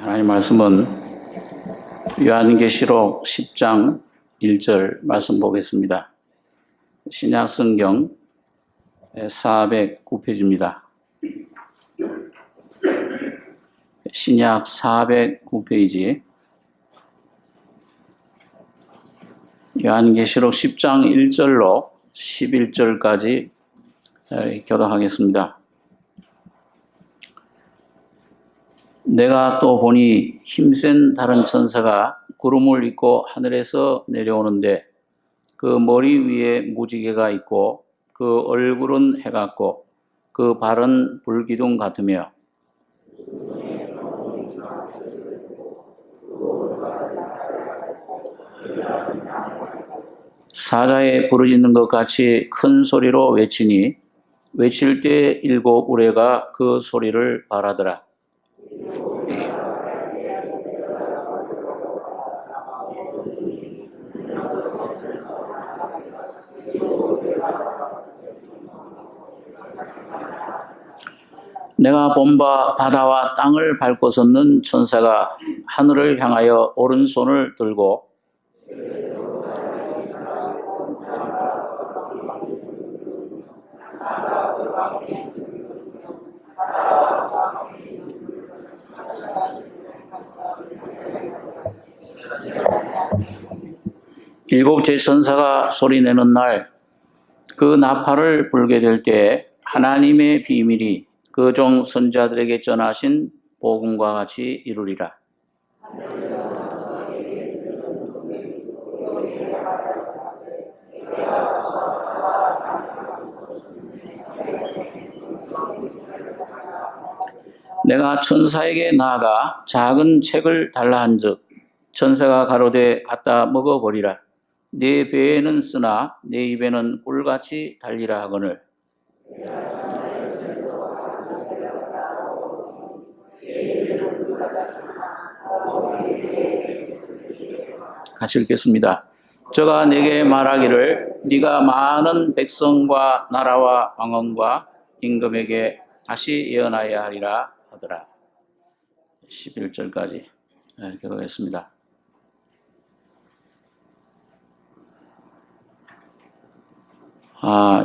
하나님 말씀은 요한계시록 10장 1절 말씀 보겠습니다. 신약 성경 409페이지입니다. 신약 409페이지 요한계시록 10장 1절로 11절까지 교독하겠습니다. 내가 또 보니 힘센 다른 천사가 구름을 입고 하늘에서 내려오는데 그 머리 위에 무지개가 있고 그 얼굴은 해 같고 그 발은 불기둥 같으며 사자에 부르짖는 것 같이 큰 소리로 외치니 외칠 때 7 우레가 그 소리를 발하더라. 내가 본 바 바다와 땅을 밟고 섰는 천사가 하늘을 향하여 오른손을 들고 일곱 제천사가 소리내는 날 그 나팔을 불게 될 때 하나님의 비밀이 그 종 선자들에게 전하신 복음과 같이 이루리라. 내가 천사에게 나아가 작은 책을 달라 한즉 천사가 가로되 갖다 먹어버리라. 네 배에는 쓰나 네 입에는 꿀같이 달리라 하거늘. 같이 읽겠습니다. 저가 내게 말하기를 네가 많은 백성과 나라와 방언과 임금에게 다시 예언하여야 하리라 하더라. 11절까지 교독했습니다.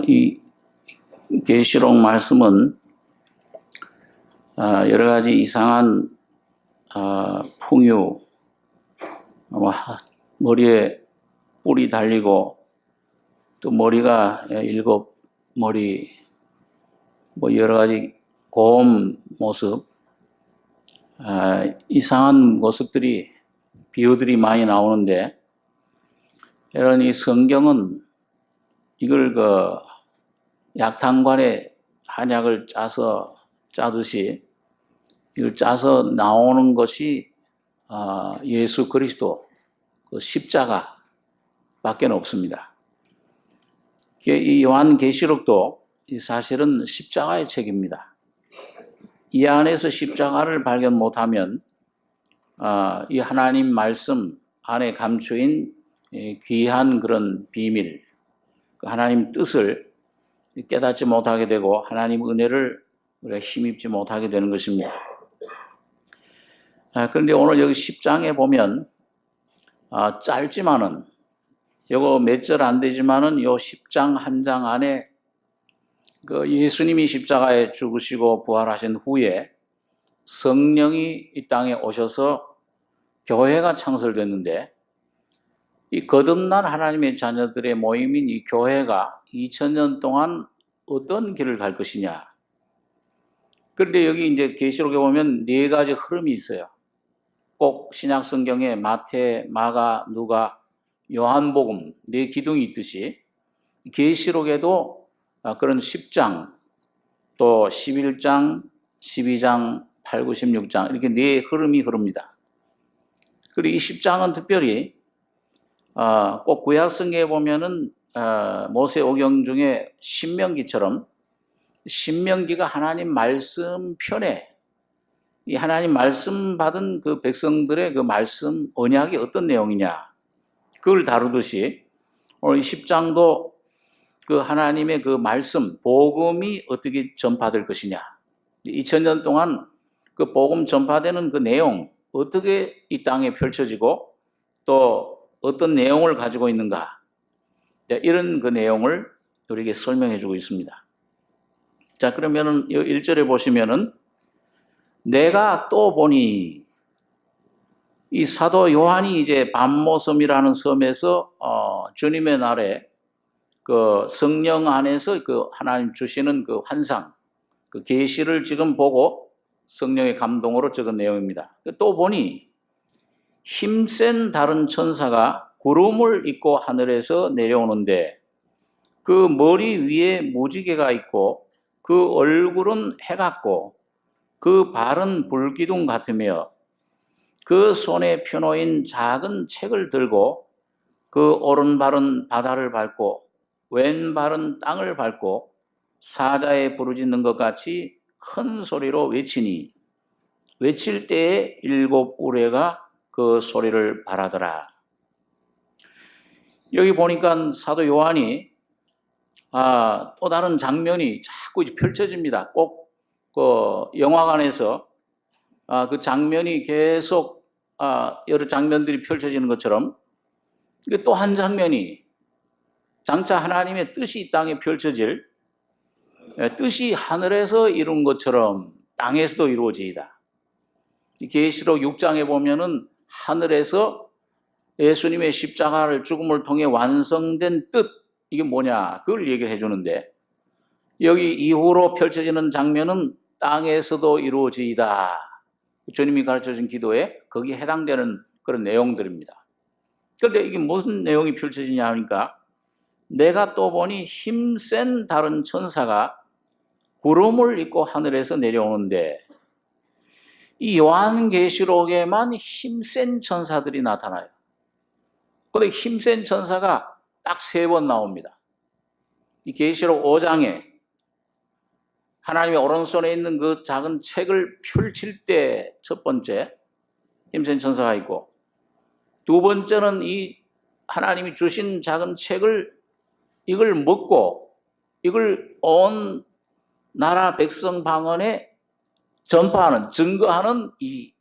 이 계시록 말씀은 여러 가지 이상한 풍요, 머리에 뿔이 달리고 또 머리가 7 머리, 여러 가지 고음 모습, 이상한 모습들이 비유들이 많이 나오는데, 이런 이 성경은 이걸 약탕관에 한약을 짜듯이 이걸 짜서 나오는 것이 예수 그리스도 그 십자가밖에 없습니다. 이 요한계시록도 사실은 십자가의 책입니다. 이 안에서 십자가를 발견 못하면 이 하나님 말씀 안에 감추인 귀한 그런 비밀, 하나님 뜻을 깨닫지 못하게 되고 하나님 은혜를 우리가 힘입지 못하게 되는 것입니다. 그런데 오늘 여기 10장에 보면 짧지만은 이거 몇 절 안 되지만은 요 10장 한 장 안에 그 예수님이 십자가에 죽으시고 부활하신 후에 성령이 이 땅에 오셔서 교회가 창설됐는데 이 거듭난 하나님의 자녀들의 모임인 이 교회가 2000년 동안 어떤 길을 갈 것이냐. 그런데 여기 이제 계시록에 보면 4가지 흐름이 있어요. 꼭 신약 성경에 마태, 마가, 누가, 요한복음 4 기둥이 있듯이 계시록에도 그런 10장, 또 11장, 12장, 8, 9, 16장 이렇게 4 흐름이 흐릅니다. 그리고 이 10장은 특별히 꼭 구약성경에 보면은 모세오경 중에 신명기처럼 신명기가 하나님 말씀 편에 이 하나님 말씀 받은 그 백성들의 그 말씀 언약이 어떤 내용이냐 그걸 다루듯이 오늘 10장도 그 하나님의 그 말씀 복음이 어떻게 전파될 것이냐 2000년 동안 그 복음 전파되는 그 내용 어떻게 이 땅에 펼쳐지고 또 어떤 내용을 가지고 있는가, 이런 그 내용을 우리에게 설명해 주고 있습니다. 자, 그러면은 1절에 보시면은 내가 또 보니, 이 사도 요한이 이제 밤모섬이라는 섬에서 주님의 날에 그 성령 안에서 그 하나님 주시는 그 환상, 그 계시를 지금 보고 성령의 감동으로 적은 내용입니다. 또 보니 힘센 다른 천사가 구름을 입고 하늘에서 내려오는데 그 머리 위에 무지개가 있고 그 얼굴은 해 같고 그 발은 불기둥 같으며 그 손에 펴놓인 작은 책을 들고 그 오른발은 바다를 밟고 왼발은 땅을 밟고 사자에 부르짖는 것 같이 큰 소리로 외치니 외칠 때에 7 우레가 그 소리를 발하더라. 여기 보니까 사도 요한이 또 다른 장면이 자꾸 펼쳐집니다. 꼭 그 영화관에서 그 장면이 계속 여러 장면들이 펼쳐지는 것처럼 또 한 장면이 장차 하나님의 뜻이 이 땅에 펼쳐질, 뜻이 하늘에서 이룬 것처럼 땅에서도 이루어지이다. 계시록 6장에 보면은 하늘에서 예수님의 십자가를 죽음을 통해 완성된 뜻, 이게 뭐냐, 그걸 얘기를 해주는데 여기 이후로 펼쳐지는 장면은 땅에서도 이루어지이다. 주님이 가르쳐준 기도에 거기에 해당되는 그런 내용들입니다. 그런데 이게 무슨 내용이 펼쳐지냐 하니까 내가 또 보니 힘센 다른 천사가 구름을 입고 하늘에서 내려오는데, 이 요한계시록에만 힘센 천사들이 나타나요. 그런데 힘센 천사가 딱 3번 나옵니다. 이 계시록 5장에 하나님의 오른손에 있는 그 작은 책을 펼칠 때 첫 번째 힘센 천사가 있고, 두 번째는 이 하나님이 주신 작은 책을 이걸 먹고 이걸 온 나라 백성 방언에 전파하는, 증거하는 이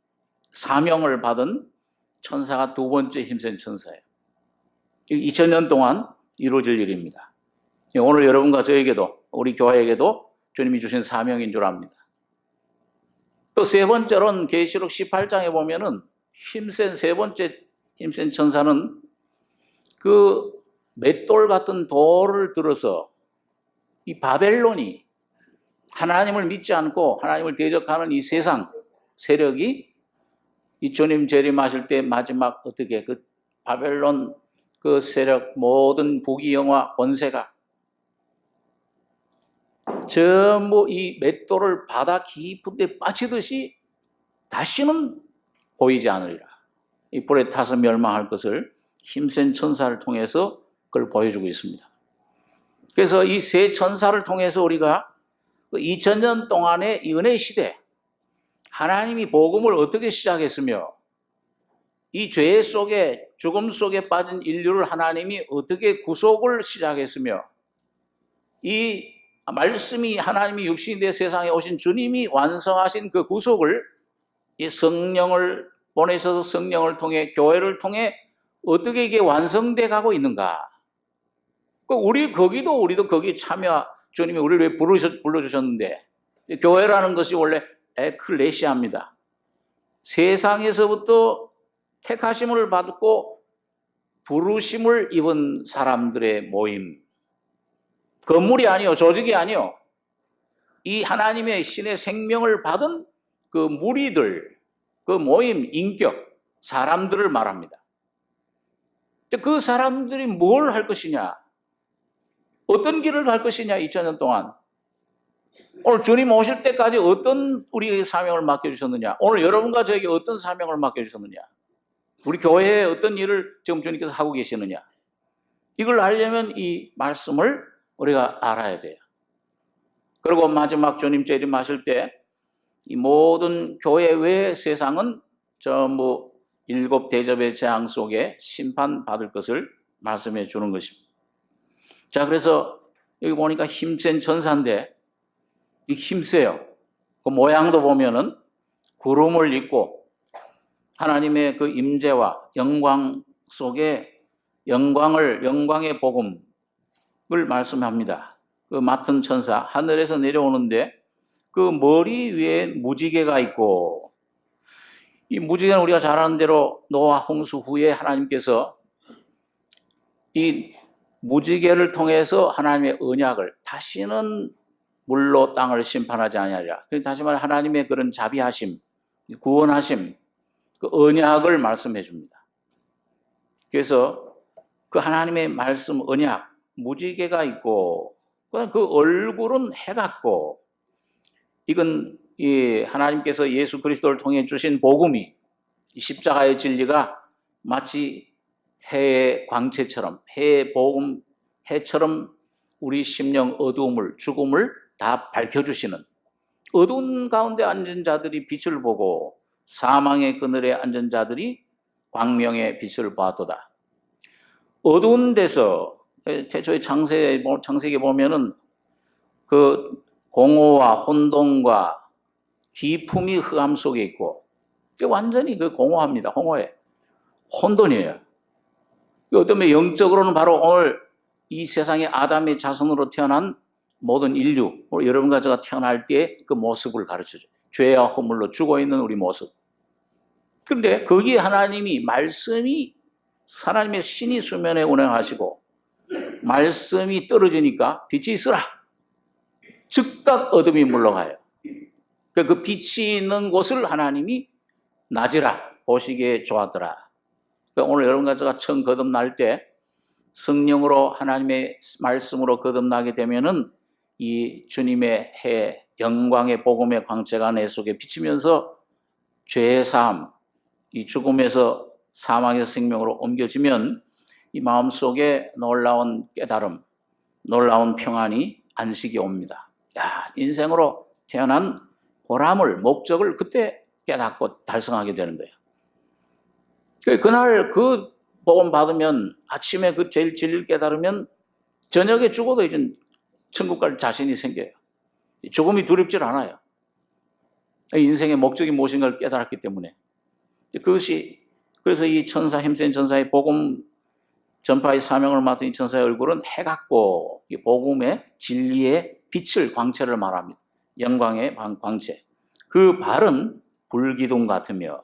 사명을 받은 천사가 두 번째 힘센 천사예요. 2000년 동안 이루어질 일입니다. 오늘 여러분과 저에게도, 우리 교회에게도 주님이 주신 사명인 줄 압니다. 또 3번째로는 계시록 18장에 보면은 힘센 3번째 힘센 천사는 그 맷돌 같은 돌을 들어서 이 바벨론이, 하나님을 믿지 않고 하나님을 대적하는 이 세상 세력이 이 주님 재림하실 때 마지막 어떻게 그 바벨론 그 세력, 모든 부귀영화 권세가 전부 이 맷돌을 바다 깊은 데 빠지듯이 다시는 보이지 않으리라. 이 불에 타서 멸망할 것을 힘센 천사를 통해서 그걸 보여주고 있습니다. 그래서 이 세 천사를 통해서 우리가 2000년 동안의 이 은혜 시대, 하나님이 복음을 어떻게 시작했으며 이 죄 속에, 죽음 속에 빠진 인류를 하나님이 어떻게 구속을 시작했으며 이 말씀이, 하나님이 육신이 된 세상에 오신 주님이 완성하신 그 구속을 이 성령을 보내셔서 성령을 통해, 교회를 통해 어떻게 이게 완성돼 가고 있는가. 우리도 거기 참여, 주님이 우리를 왜 불러주셨는데, 교회라는 것이 원래 에클레시아입니다. 세상에서부터 택하심을 받고 부르심을 입은 사람들의 모임. 건물이 아니요, 조직이 아니요. 이 하나님의 신의 생명을 받은 그 무리들, 그 모임, 인격, 사람들을 말합니다. 그 사람들이 뭘 할 것이냐? 어떤 길을 갈 것이냐, 2000년 동안. 오늘 주님 오실 때까지 어떤 우리에게 사명을 맡겨주셨느냐? 오늘 여러분과 저에게 어떤 사명을 맡겨주셨느냐? 우리 교회에 어떤 일을 지금 주님께서 하고 계시느냐? 이걸 알려면 이 말씀을 우리가 알아야 돼요. 그리고 마지막 주님 재림하실 때 이 모든 교회 외의 세상은 전부 7 대접의 재앙 속에 심판받을 것을 말씀해 주는 것입니다. 자, 그래서 여기 보니까 힘센 천사인데 이 힘세요. 그 모양도 보면은 구름을 입고 하나님의 그 임재와 영광 속에 영광의 복음을 말씀합니다. 그 맡은 천사 하늘에서 내려오는데 그 머리 위에 무지개가 있고, 이 무지개는 우리가 잘 아는 대로 노아 홍수 후에 하나님께서 이 무지개를 통해서 하나님의 언약을, 다시는 물로 땅을 심판하지 아니하리라. 다시 말해 하나님의 그런 자비하심, 구원하심, 그 언약을 말씀해 줍니다. 그래서 그 하나님의 말씀 언약, 무지개가 있고, 그 얼굴은 해 같고, 이건 이 하나님께서 예수 그리스도를 통해 주신 복음이, 십자가의 진리가 마치 해의 광채처럼, 해의 복음, 해처럼 우리 심령 어두움을, 죽음을 다 밝혀주시는, 어두운 가운데 앉은 자들이 빛을 보고 사망의 그늘에 앉은 자들이 광명의 빛을 보았도다. 어두운 데서, 태초의 창세기에 보면은 그 공허와 혼돈과 기품이 흑암 속에 있고, 완전히 그 공허합니다. 공허해. 혼돈이에요. 어쩌면 영적으로는 바로 오늘 이 세상의 아담의 자손으로 태어난 모든 인류, 여러분과 제가 태어날 때 그 모습을 가르쳐줘요. 죄와 허물로 죽어있는 우리 모습. 그런데 거기에 하나님의 신이 수면에 운행하시고 말씀이 떨어지니까 빛이 있으라. 즉각 어둠이 물러가요. 그 빛이 있는 곳을 하나님이 낮이라 보시기에 좋았더라. 오늘 여러분과 제가 처음 거듭날 때 성령으로 하나님의 말씀으로 거듭나게 되면은 이 주님의 해, 영광의 복음의 광채가 내 속에 비치면서 죄의 삶, 이 죽음에서 사망에서 생명으로 옮겨지면 이 마음속에 놀라운 깨달음, 놀라운 평안이, 안식이 옵니다. 인생으로 태어난 보람을, 목적을 그때 깨닫고 달성하게 되는 거예요. 그날 그 복음 받으면, 아침에 그 제일 진리를 깨달으면 저녁에 죽어도 이제 천국 갈 자신이 생겨요. 죽음이 두렵질 않아요. 인생의 목적이 무엇인가를 깨달았기 때문에. 그래서 이 천사, 힘센 천사의 복음 전파의 사명을 맡은 이 천사의 얼굴은 해 같고, 이 복음의 진리의 빛을, 광채를 말합니다. 영광의 광채. 그 발은 불기둥 같으며,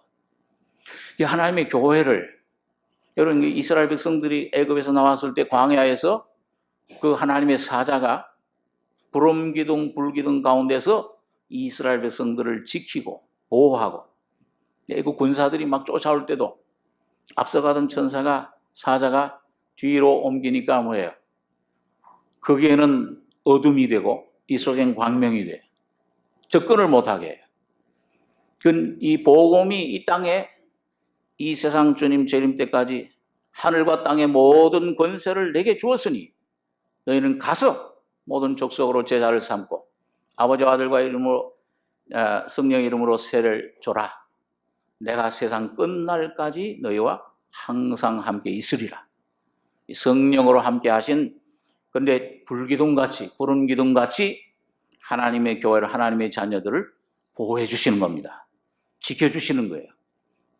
하나님의 교회를, 여러분 이스라엘 백성들이 애굽에서 나왔을 때 광야에서 그 하나님의 사자가 불기둥 가운데서 이스라엘 백성들을 지키고 보호하고, 애굽 군사들이 막 쫓아올 때도 앞서가던 사자가 뒤로 옮기니까 뭐예요? 거기에는 어둠이 되고 이 속엔 광명이 돼요. 접근을 못하게 해요. 이 복음이 이 땅에, 이 세상 주님 재림 때까지 하늘과 땅의 모든 권세를 내게 주었으니 너희는 가서 모든 족속으로 제자를 삼고 아버지와 아들과 이름으로, 성령 이름으로 세를 줘라. 내가 세상 끝날까지 너희와 항상 함께 있으리라. 성령으로 함께 하신, 근데 불기둥같이, 구름 기둥같이 하나님의 교회를, 하나님의 자녀들을 보호해 주시는 겁니다. 지켜주시는 거예요.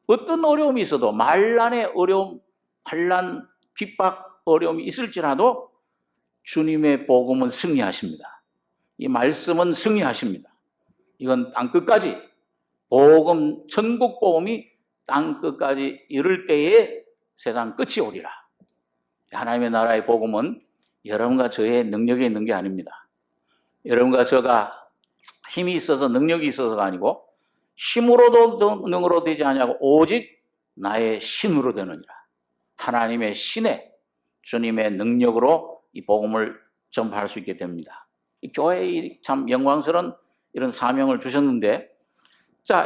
어떤 어려움이 있어도, 만난의 어려움, 환난, 핍박, 어려움이 있을지라도 주님의 복음은 승리하십니다. 이 말씀은 승리하십니다. 이건 땅끝까지, 복음, 천국 복음이 땅끝까지 이를 때에 세상 끝이 오리라. 하나님의 나라의 복음은 여러분과 저의 능력에 있는 게 아닙니다. 여러분과 저가 힘이 있어서, 능력이 있어서가 아니고 힘으로도 능으로 되지 아니하고 오직 나의 신으로 되느니라. 하나님의 신의, 주님의 능력으로 이 복음을 전파할 수 있게 됩니다. 이 교회에 참 영광스러운 이런 사명을 주셨는데,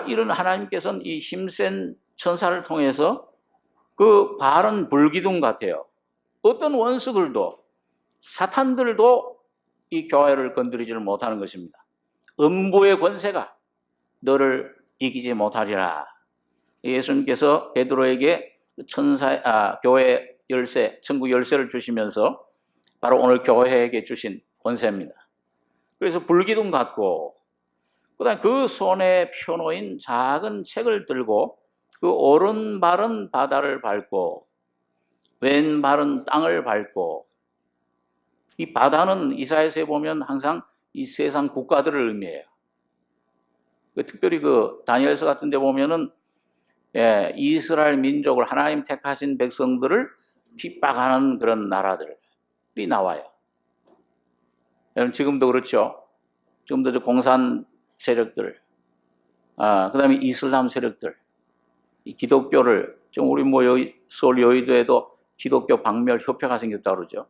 이런 하나님께서는 이 힘센 천사를 통해서 그 발은 불기둥 같아요. 어떤 원수들도, 사탄들도 이 교회를 건드리지를 못하는 것입니다. 음부의 권세가 너를 이기지 못하리라. 예수님께서 베드로에게 교회 열쇠, 천국 열쇠를 주시면서 바로 오늘 교회에게 주신 권세입니다. 그래서 불기둥 같고, 그다음에 그 손에 펴놓인 작은 책을 들고 그 오른발은 바다를 밟고 왼발은 땅을 밟고, 이 바다는 이사야서에 보면 항상 이 세상 국가들을 의미해요. 특별히 그 다니엘서 같은 데 보면은 이스라엘 민족을, 하나님 택하신 백성들을 핍박하는 그런 나라들이 나와요. 여러분 지금도 그렇죠. 지금도 저 공산 세력들, 그 다음에 이슬람 세력들, 이 기독교를, 지금 우리 뭐 여기 서울 여의도에도 기독교 박멸 협회가 생겼다고 그러죠.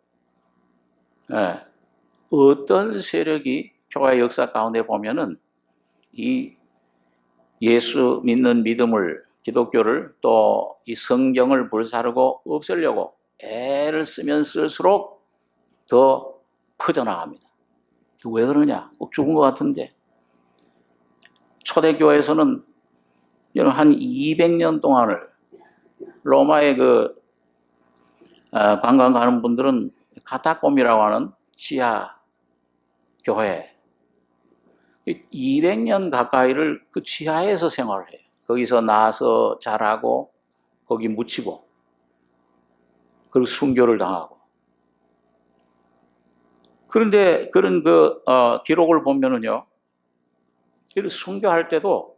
어떤 세력이 교회 역사 가운데 보면은 이 예수 믿는 믿음을, 기독교를, 또 이 성경을 불사르고 없애려고 애를 쓰면 쓸수록 더 퍼져나갑니다. 왜 그러냐? 꼭 죽은 것 같은데. 초대교회에서는 한 200년 동안을, 로마에 그 관광 가는 분들은 카타콤이라고 하는 지하 교회, 200년 가까이를 그 지하에서 생활을 해요. 거기서 나서 자라고, 거기 묻히고, 그리고 순교를 당하고. 그런데 그런 기록을 보면은요, 순교할 때도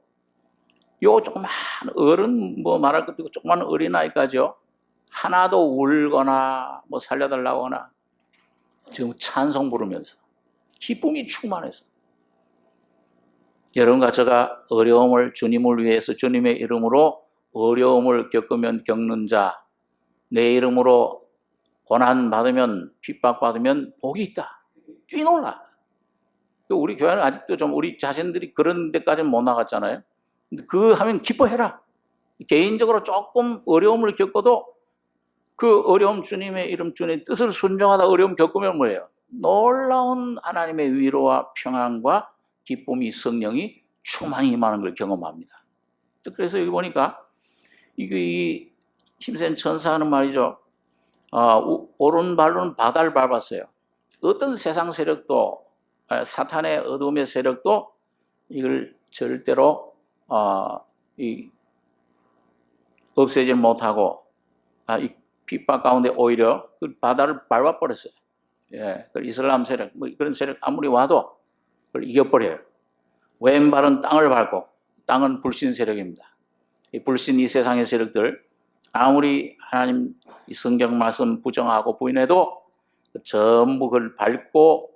요 조그만 어른, 뭐 말할 것도 없고 조그만 어린아이까지요, 하나도 울거나 뭐 살려달라고 하나, 지금 찬송 부르면서 기쁨이 충만해서, 여러분과 제가 어려움을, 주님을 위해서 주님의 이름으로 어려움을 겪으면 겪는 자, 내 이름으로 고난받으면, 핍박받으면 복이 있다, 뛰놀라. 우리 교회는 아직도 좀 우리 자신들이 그런 데까지는 못 나갔잖아요. 근데 그 하면 기뻐해라. 개인적으로 조금 어려움을 겪어도 그 어려움, 주님의 이름, 주님의 뜻을 순종하다 어려움 겪으면 뭐예요? 놀라운 하나님의 위로와 평안과 기쁨이, 성령이 충만히 임하는 걸 경험합니다. 그래서 여기 보니까 이 힘센 천사는 말이죠, 오른발로는 바다를 밟았어요. 어떤 세상 세력도, 사탄의 어둠의 세력도 이걸 절대로 없애지 못하고, 이 핍박 가운데 오히려 그 바다를 밟아버렸어요. 그 이슬람 세력, 뭐 그런 세력 아무리 와도 그걸 이겨버려요. 왼발은 땅을 밟고, 땅은 불신 세력입니다. 이 불신, 이 세상의 세력들, 아무리 하나님 이 성경 말씀 부정하고 부인해도 전부 그걸 밟고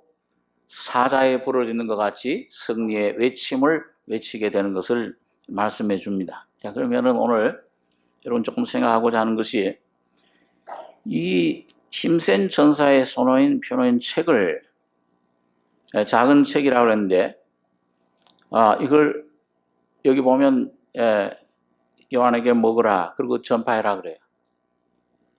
사자에 부러지는 것 같이 승리의 외침을 외치게 되는 것을 말씀해 줍니다. 자, 그러면은 오늘 여러분 조금 생각하고자 하는 것이, 이 힘센 천사의 손호인 표노인 책을, 작은 책이라고 그랬는데, 이걸 여기 보면 요한에게 먹으라, 그리고 전파해라 그래요.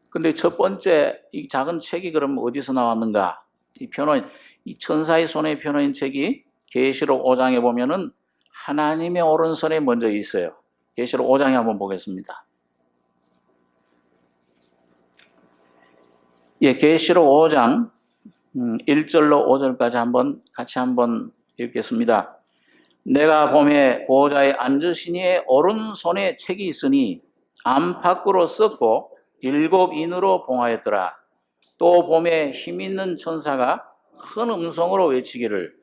근데 첫 번째 이 작은 책이 그럼 어디서 나왔는가? 이 표노인, 이 천사의 손의 표노인 책이 계시록 5장에 보면은 하나님의 오른손에 먼저 있어요. 계시록 5장에 한번 보겠습니다. 계시록 5장 1절로 5절까지 같이 한번 읽겠습니다. 내가 봄에 보호자의 앉으시니의 오른손에 책이 있으니 안팎으로 썼고 7인으로 봉하였더라. 또 봄에 힘있는 천사가 큰 음성으로 외치기를,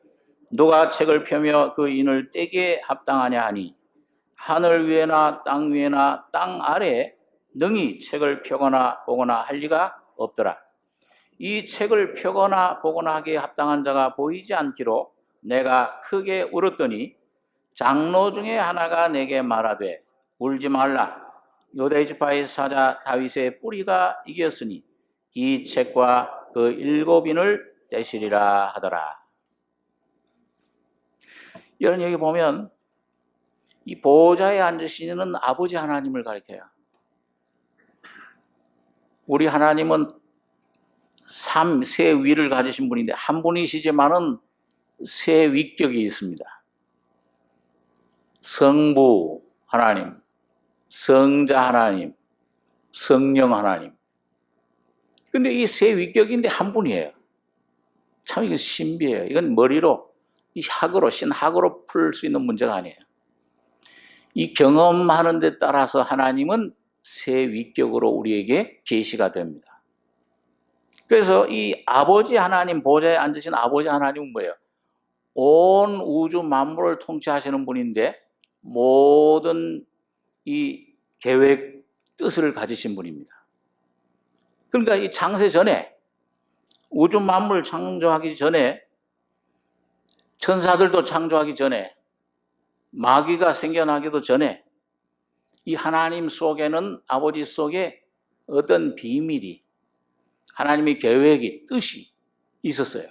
누가 책을 펴며 그 인을 떼기에 합당하냐 하니, 하늘 위에나 땅 위에나 땅 아래에 능히 책을 펴거나 보거나 할 리가 없더라. 이 책을 펴거나 보거나 하기에 합당한 자가 보이지 않기로 내가 크게 울었더니, 장로 중에 하나가 내게 말하되 울지 말라. 유대 지파의 사자 다윗의 뿌리가 이겼으니 이 책과 그 7인을 떼시리라 하더라. 여러분 여기 보면 이 보호자에 앉으시는 아버지 하나님을 가리켜요. 우리 하나님은 세 위를 가지신 분인데 한 분이시지만은 세 위격이 있습니다. 성부 하나님, 성자 하나님, 성령 하나님. 근데 이 세 위격인데 한 분이에요. 참 이건 신비해요. 이건 머리로, 이 학으로, 신학으로 풀 수 있는 문제가 아니에요. 이 경험하는 데 따라서 하나님은 새 위격으로 우리에게 계시가 됩니다. 그래서 이 아버지 하나님, 보좌에 앉으신 아버지 하나님은 뭐예요? 온 우주 만물을 통치하시는 분인데 모든 이 계획, 뜻을 가지신 분입니다. 그러니까 이 창세 전에, 우주 만물 창조하기 전에, 천사들도 창조하기 전에, 마귀가 생겨나기도 전에 이 하나님 속에는, 아버지 속에 어떤 비밀이, 하나님의 계획이, 뜻이 있었어요.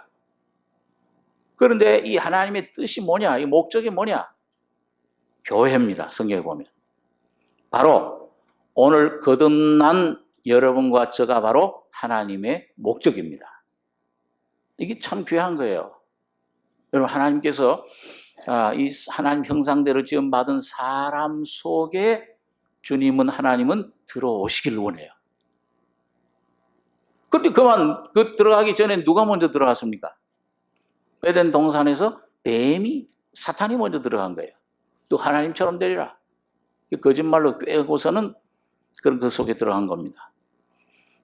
그런데 이 하나님의 뜻이 뭐냐, 이 목적이 뭐냐? 교회입니다. 성경에 보면. 바로 오늘 거듭난 여러분과 저가 바로 하나님의 목적입니다. 이게 참 귀한 거예요. 여러분, 하나님께서 이 하나님 형상대로 지음받은 사람 속에 하나님은 들어오시길 원해요. 그런데 들어가기 전에 누가 먼저 들어갔습니까? 에덴 동산에서 사탄이 먼저 들어간 거예요. 또 하나님처럼 되리라. 거짓말로 꿰고서는 그 속에 들어간 겁니다.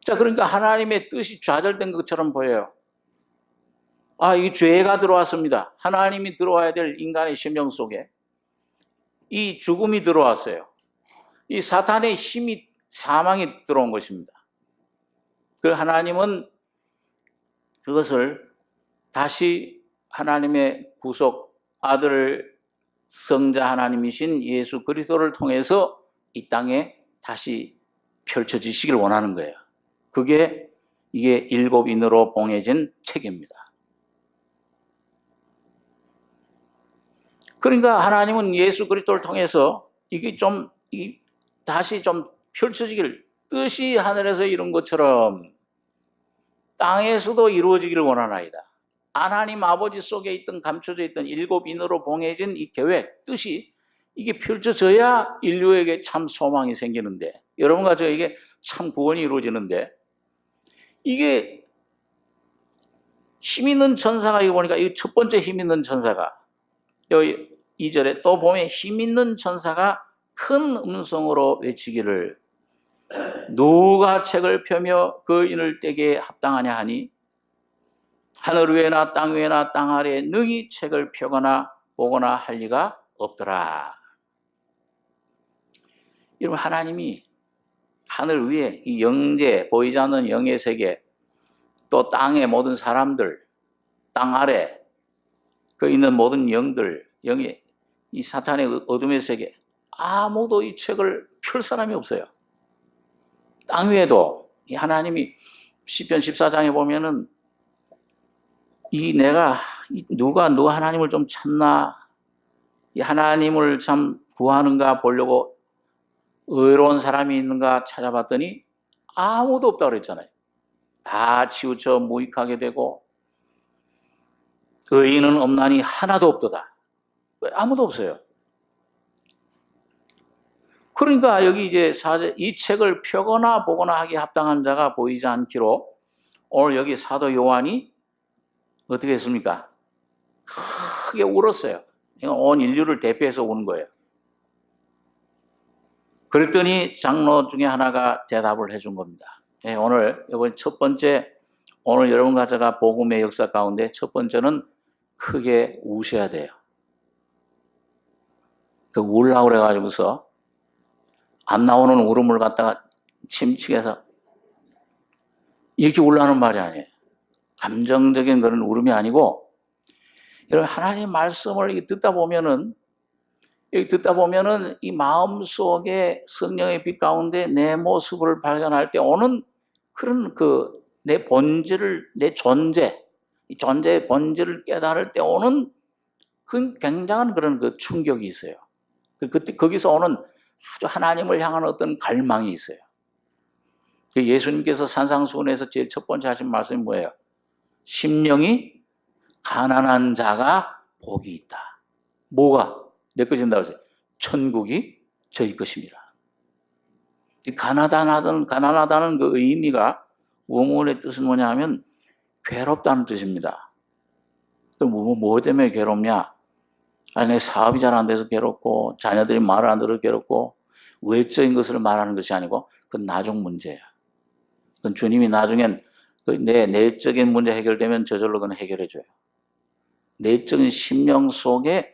자, 그러니까 하나님의 뜻이 좌절된 것처럼 보여요. 이 죄가 들어왔습니다. 하나님이 들어와야 될 인간의 심령 속에 이 죽음이 들어왔어요. 이 사탄의 힘이, 사망이 들어온 것입니다. 그 하나님은 그것을 다시 하나님의 구속 아들, 성자 하나님이신 예수 그리스도를 통해서 이 땅에 다시 펼쳐지시길 원하는 거예요. 이게 일곱 인으로 봉해진 책입니다. 그러니까 하나님은 예수 그리스도를 통해서 이게 다시 펼쳐지길, 뜻이 하늘에서 이룬 것처럼 땅에서도 이루어지기를 원하나이다. 하나님 아버지 속에 있던, 감춰져 있던 일곱 인으로 봉해진 이 계획, 뜻이 이게 펼쳐져야 인류에게 참 소망이 생기는데, 여러분과 저에게 참 구원이 이루어지는데, 이게 힘 있는 천사가, 이거 보니까 이 첫 번째 힘 있는 천사가, 여기 2절에 또 보면 힘 있는 천사가 큰 음성으로 외치기를, 누가 책을 펴며 그 인을 떼게 합당하냐 하니, 하늘 위에나 땅 위에나 땅 아래에 능히 책을 펴거나 보거나 할 리가 없더라. 여러분, 하나님이 하늘 위에 이 영계, 보이지 않는 영의 세계, 또 땅의 모든 사람들, 땅 아래 그 있는 모든 영들, 이 사탄의 어둠의 세계, 아무도 이 책을 펼 사람이 없어요. 땅 위에도 이 하나님이 시편 14장에 보면은 누가 하나님을 좀 찾나, 이 하나님을 참 구하는가 보려고 의로운 사람이 있는가 찾아봤더니 아무도 없다고 그랬잖아요. 다 치우쳐 무익하게 되고 의인은 없나니 하나도 없도다. 아무도 없어요. 그러니까 여기 이제 이 책을 펴거나 보거나 하기에 합당한 자가 보이지 않기로, 오늘 여기 사도 요한이 어떻게 했습니까? 크게 울었어요. 온 인류를 대표해서 우는 거예요. 그랬더니 장로 중에 하나가 대답을 해준 겁니다. 오늘 이번 첫 번째, 오늘 여러분과 제가 복음의 역사 가운데 첫 번째는 크게 우셔야 돼요. 울라고 그래가지고서 안 나오는 울음을 갖다가 침칙해서 이렇게 울라는 말이 아니에요. 감정적인 그런 울음이 아니고, 여러분, 하나님 말씀을 듣다 보면은 이 마음 속에 성령의 빛 가운데 내 모습을 발견할 때 오는 그런 내 본질을, 내 이 존재의 본질을 깨달을 때 오는 그 굉장한 그런 충격이 있어요. 거기서 오는 아주 하나님을 향한 어떤 갈망이 있어요. 예수님께서 산상수훈에서 제일 첫 번째 하신 말씀이 뭐예요? 심령이 가난한 자가 복이 있다. 뭐가 내 것인다 그랬어요? 천국이 저희 것입니다. 가난하다는 그 의미가, 원문의 뜻은 뭐냐 하면 괴롭다는 뜻입니다. 그럼 뭐 때문에 괴롭냐? 아니, 내 사업이 잘 안 돼서 괴롭고, 자녀들이 말을 안 들어 괴롭고, 외적인 것을 말하는 것이 아니고, 그건 나중 문제야. 그건 주님이 나중엔 내 내적인 문제 해결되면 저절로 그건 해결해줘요. 내적인 심령 속에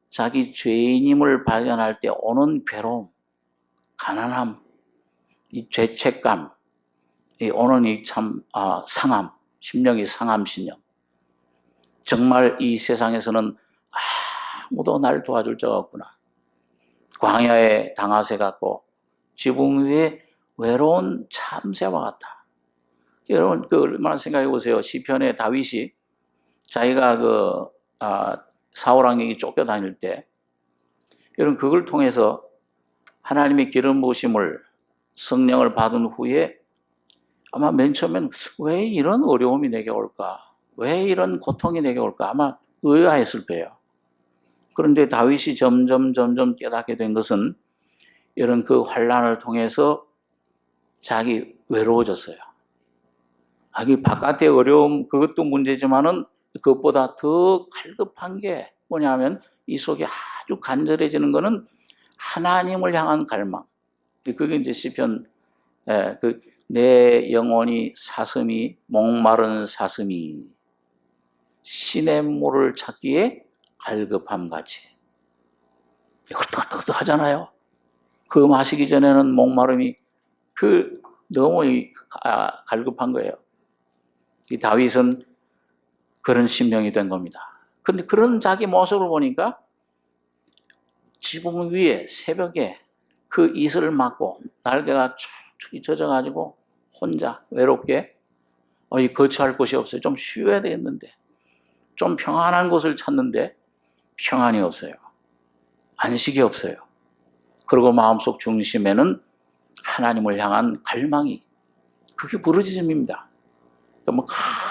자기 죄인임을 발견할 때 오는 괴로움, 가난함, 이 죄책감, 이 오는 이 상함, 심령이 상함 신령. 정말 이 세상에서는 아무도 날 도와줄 자가 없구나. 광야의 당아새 같고 지붕 위에 외로운 참새와 같다. 여러분 얼마나 생각해 보세요. 시편의 다윗이 자기가 사울 왕에게 쫓겨다닐 때 여러분 그걸 통해서 하나님의 기름 부으심을 성령을 받은 후에 아마 맨 처음엔 왜 이런 어려움이 내게 올까? 왜 이런 고통이 내게 올까? 아마 의아했을 거예요. 그런데 다윗이 점점 깨닫게 된 것은 이런 그 환난을 통해서 자기 외로워졌어요. 자기 바깥의 어려움 그것도 문제지만은 그것보다 더 갈급한 게 뭐냐면 이 속에 아주 간절해지는 것은 하나님을 향한 갈망. 그게 이제 시편 내 영혼이 사슴이 목마른 사슴이 시냇물을 찾기에 갈급함 같이. 흐득흐득 하잖아요. 그 마시기 전에는 목마름이 너무 갈급한 거예요. 이 다윗은 그런 심령이 된 겁니다. 그런데 그런 자기 모습을 보니까 지붕 위에 새벽에 그 이슬을 맞고 날개가 축축이 젖어가지고 혼자 외롭게 거처할 곳이 없어요. 좀 쉬어야 되겠는데 좀 평안한 곳을 찾는데 평안이 없어요. 안식이 없어요. 그리고 마음속 중심에는 하나님을 향한 갈망이 그게 부르짖음입니다.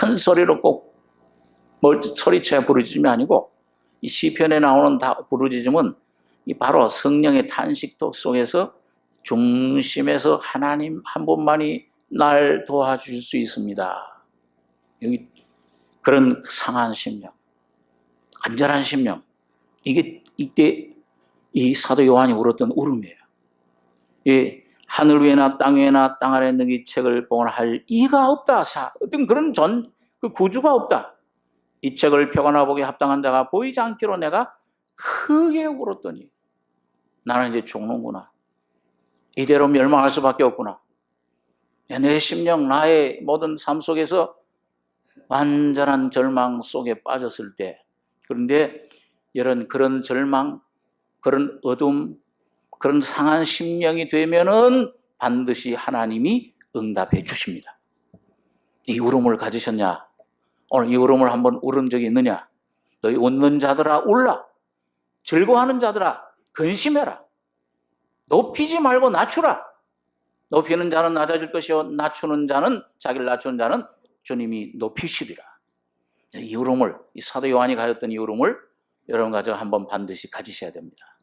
큰 소리로 꼭 소리쳐야 부르짖음이 아니고 이 시편에 나오는 부르짖음은 바로 성령의 탄식도 속에서 중심에서 하나님 한 분만이 날 도와주실 수 있습니다. 여기 그런 상한 심령, 간절한 심령, 이때 이 사도 요한이 울었던 울음이에요. 이 하늘 위에나 땅 위에나 땅 아래 있는 이 책을 봉헌할 이가 없다. 어떤 그런 그 구주가 없다. 이 책을 펴거나 보기 합당한 자가 보이지 않기로 내가 크게 울었더니 나는 이제 죽는구나. 이대로 멸망할 수밖에 없구나. 내 심령, 나의 모든 삶 속에서 완전한 절망 속에 빠졌을 때, 그런데 그런 절망, 그런 어둠, 그런 상한 심령이 되면은 반드시 하나님이 응답해 주십니다. 이 울음을 가지셨냐? 오늘 이 울음을 한번 울은 적이 있느냐? 너희 웃는 자들아 울라. 즐거워하는 자들아 근심해라. 높이지 말고 낮추라. 높이는 자는 낮아질 것이요 낮추는 자는 자기를 낮추는 자는 주님이 높이시리라. 이 울음을 이 사도 요한이 가졌던 이 울음을 여러분 가지고 한번 반드시 가지셔야 됩니다.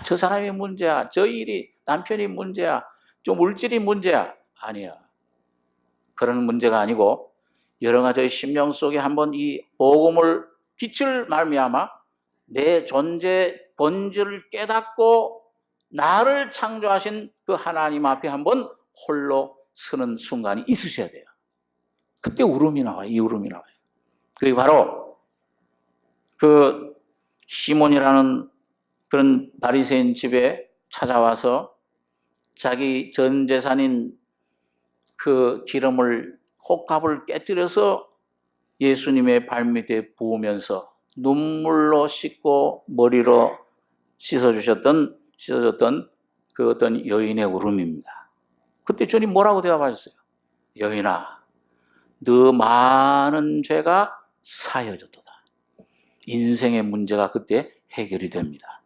저 사람이 문제야. 저 일이 남편이 문제야. 저 물질이 문제야. 아니야. 그런 문제가 아니고 여러 가지 심령 속에 한번 이 복음을 빛을 말미암아 내 존재 본질을 깨닫고 나를 창조하신 그 하나님 앞에 한번 홀로 서는 순간이 있으셔야 돼요. 그때 울음이 나와요. 이 울음이 나와요. 그게 바로 그 시몬이라는 그런 바리새인 집에 찾아와서 자기 전 재산인 그 기름을 혹갑을 깨뜨려서 예수님의 발밑에 부으면서 눈물로 씻고 머리로 씻어줬던 그 어떤 여인의 울음입니다. 그때 주님 뭐라고 대답하셨어요? 여인아, 너 많은 죄가 사여졌도다. 인생의 문제가 그때 해결이 됩니다.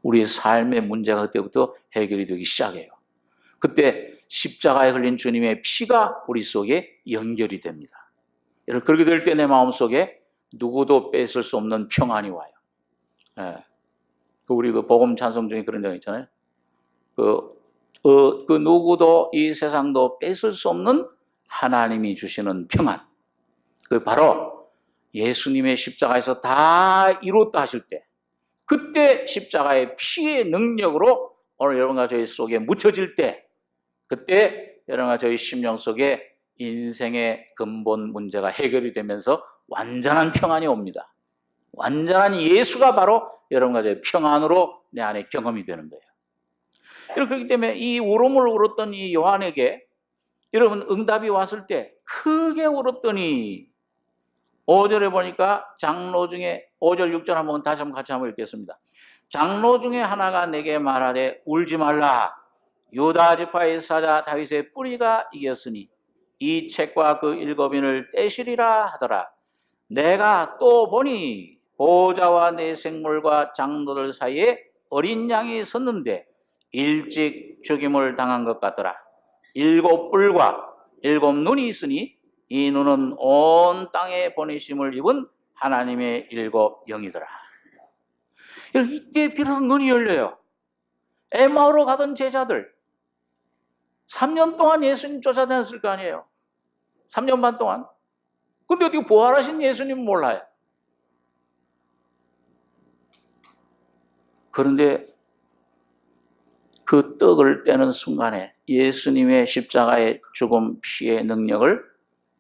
우리의 삶의 문제가 그때부터 해결이 되기 시작해요. 그때 십자가에 흘린 주님의 피가 우리 속에 연결이 됩니다. 여러분, 그렇게 될 때 내 마음속에 누구도 뺏을 수 없는 평안이 와요. 예. 우리 그 복음 찬송 중에 그런 적 있잖아요. 그 누구도 이 세상도 뺏을 수 없는 하나님이 주시는 평안. 그 바로 예수님의 십자가에서 다 이뤘다 하실 때 그때 십자가의 피의 능력으로 오늘 여러분과 저희 속에 묻혀질 때, 그때 여러분과 저희 심령 속에 인생의 근본 문제가 해결이 되면서 완전한 평안이 옵니다. 완전한 예수가 바로 여러분과 저희 평안으로 내 안에 경험이 되는 거예요. 그렇기 때문에 이 울음을 울었던 이 요한에게 여러분 응답이 왔을 때 크게 울었더니 5절에 보니까 장로 중에 5절 6절 한번 다시 한번 같이 한번 읽겠습니다. 장로 중에 하나가 내게 말하되 울지 말라. 유다 지파의 사자 다윗의 뿌리가 이겼으니 이 책과 그 일곱인을 떼시리라 하더라. 내가 또 보니 보좌와 내 생물과 장로들 사이에 어린 양이 섰는데 일찍 죽임을 당한 것 같더라. 7 뿔과 7 눈이 있으니 이 눈은 온 땅에 보내심을 입은 하나님의 7 영이더라. 이때 비로소 눈이 열려요. 에마오로 가던 제자들 3년 동안 예수님 쫓아다녔을 거 아니에요. 3년 반 동안. 근데 어떻게 부활하신 예수님 몰라요. 그런데 그 떡을 떼는 순간에 예수님의 십자가의 죽음 피의 능력을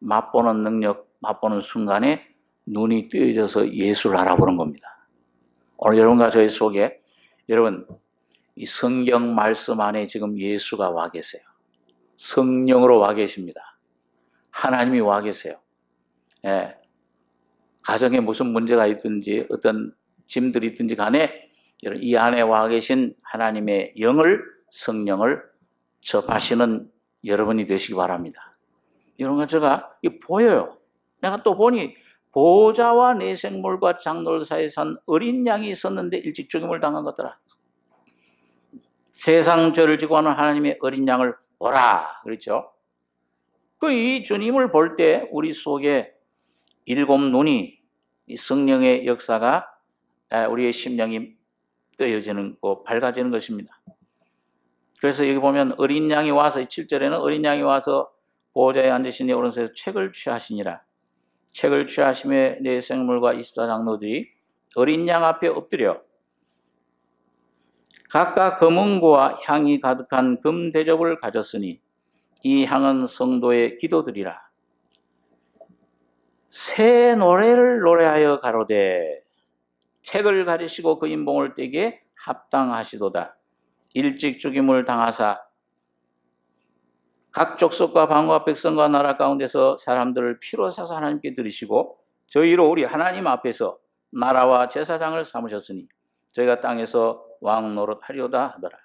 맛보는 순간에 눈이 뜨여져서 예수를 알아보는 겁니다. 오늘 여러분과 저희 속에 여러분 이 성경 말씀 안에 지금 예수가 와 계세요. 성령으로 와 계십니다. 하나님이 와 계세요. 예. 가정에 무슨 문제가 있든지 어떤 짐들이 있든지 간에 이 안에 와 계신 하나님의 영을, 성령을 접하시는 여러분이 되시기 바랍니다. 여러분과 제가 보여요. 내가 또 보니 보좌와 내 생물과 장로들 사이에 산 어린 양이 있었는데 일찍 죽임을 당한 것더라. 세상 죄를 지고 하는 하나님의 어린 양을 보라 그랬죠. 이 주님을 볼 때 우리 속에 7 눈이 이 성령의 역사가 우리의 심령이 뜨여지는 거 밝아지는 것입니다. 그래서 여기 보면 어린 양이 와서 7절에는 어린 양이 와서 보좌에 앉으신 내 오른손에서 책을 취하시니라. 책을 취하심에 내 생물과 24장로들이 어린 양 앞에 엎드려 각각 금은고와 향이 가득한 금 대접을 가졌으니 이 향은 성도의 기도들이라. 새 노래를 노래하여 가로되 책을 가지시고 그 인봉을 떼기에 합당하시도다. 일찍 죽임을 당하사 각 족속과 방과 백성과 나라 가운데서 사람들을 피로 사서 하나님께 드리시고 저희로 우리 하나님 앞에서 나라와 제사장을 삼으셨으니 저희가 땅에서 왕 노릇하리오다 하더라.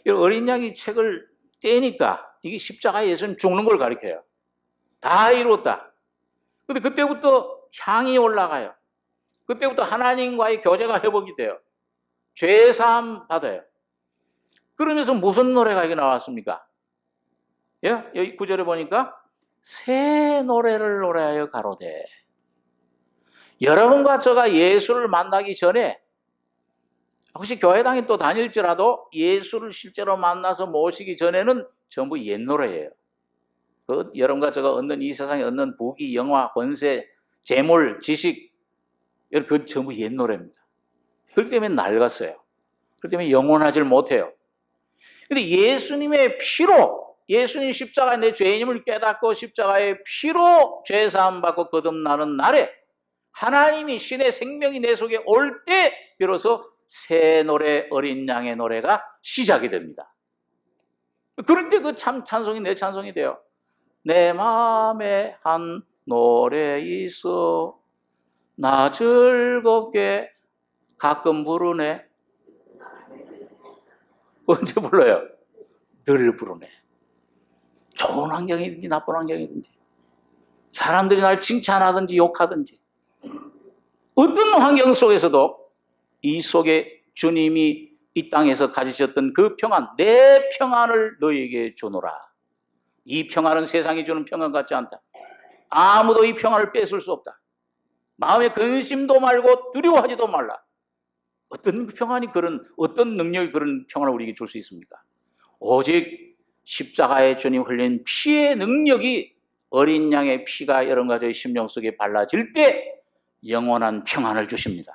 이 어린 양이 책을 떼니까 이게 십자가에 예수님 죽는 걸 가리켜요. 다 이루었다. 근데 그때부터 향이 올라가요. 그때부터 하나님과의 교제가 회복이 돼요. 죄사함 받아요. 그러면서 무슨 노래가 여기 나왔습니까? 예? 여기 9절에 보니까 새 노래를 노래하여 가로되. 여러분과 제가 예수를 만나기 전에 혹시 교회당에 또 다닐지라도 예수를 실제로 만나서 모시기 전에는 전부 옛 노래예요. 여러분과 제가 얻는 이 세상에 얻는 부귀, 영화, 권세, 재물, 지식 그 전부 옛 노래입니다. 그렇기 때문에 낡았어요. 그렇기 때문에 영원하지 못해요. 그런데 예수님의 피로 예수님 십자가에 내 죄인임을 깨닫고 십자가의 피로 죄사함 받고 거듭나는 날에 하나님이 신의 생명이 내 속에 올 때 비로소 새 노래 어린 양의 노래가 시작이 됩니다. 그럴 때 그 참 찬송이 내 찬송이 돼요. 내 마음에 한 노래 있어 나 즐겁게 가끔 부르네. 언제 불러요? 늘 부르네. 좋은 환경이든지 나쁜 환경이든지 사람들이 날 칭찬하든지 욕하든지 어떤 환경 속에서도 이 속에 주님이 이 땅에서 가지셨던 그 평안, 내 평안을 너희에게 주노라. 이 평안은 세상이 주는 평안 같지 않다. 아무도 이 평안을 뺏을 수 없다. 마음에 근심도 말고 두려워하지도 말라. 어떤 평안이 어떤 능력이 그런 평안을 우리에게 줄 수 있습니까? 오직 십자가에 주님 흘린 피의 능력이 어린 양의 피가 여러분과 저희 심령 속에 발라질 때 영원한 평안을 주십니다.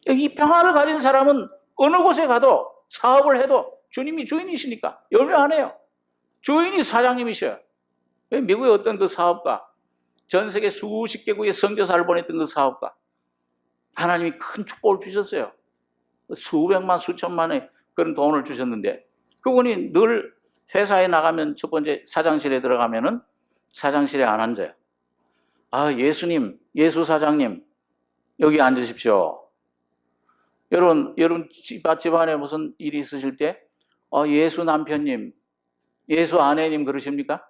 이 평안을 가진 사람은 어느 곳에 가도 사업을 해도 주님이 주인이시니까 열매 안 해요. 주인이 사장님이셔요. 미국의 어떤 그 사업가, 전 세계 수십 개국에 선교사를 보냈던 그 사업가, 하나님이 큰 축복을 주셨어요. 수백만, 수천만의 그런 돈을 주셨는데, 그분이 늘 회사에 나가면 첫 번째 사장실에 들어가면은 사장실에 안 앉아요. 아, 예수님, 예수 사장님, 여기 앉으십시오. 여러분 집안에 무슨 일이 있으실 때, 예수 남편님, 예수 아내님 그러십니까?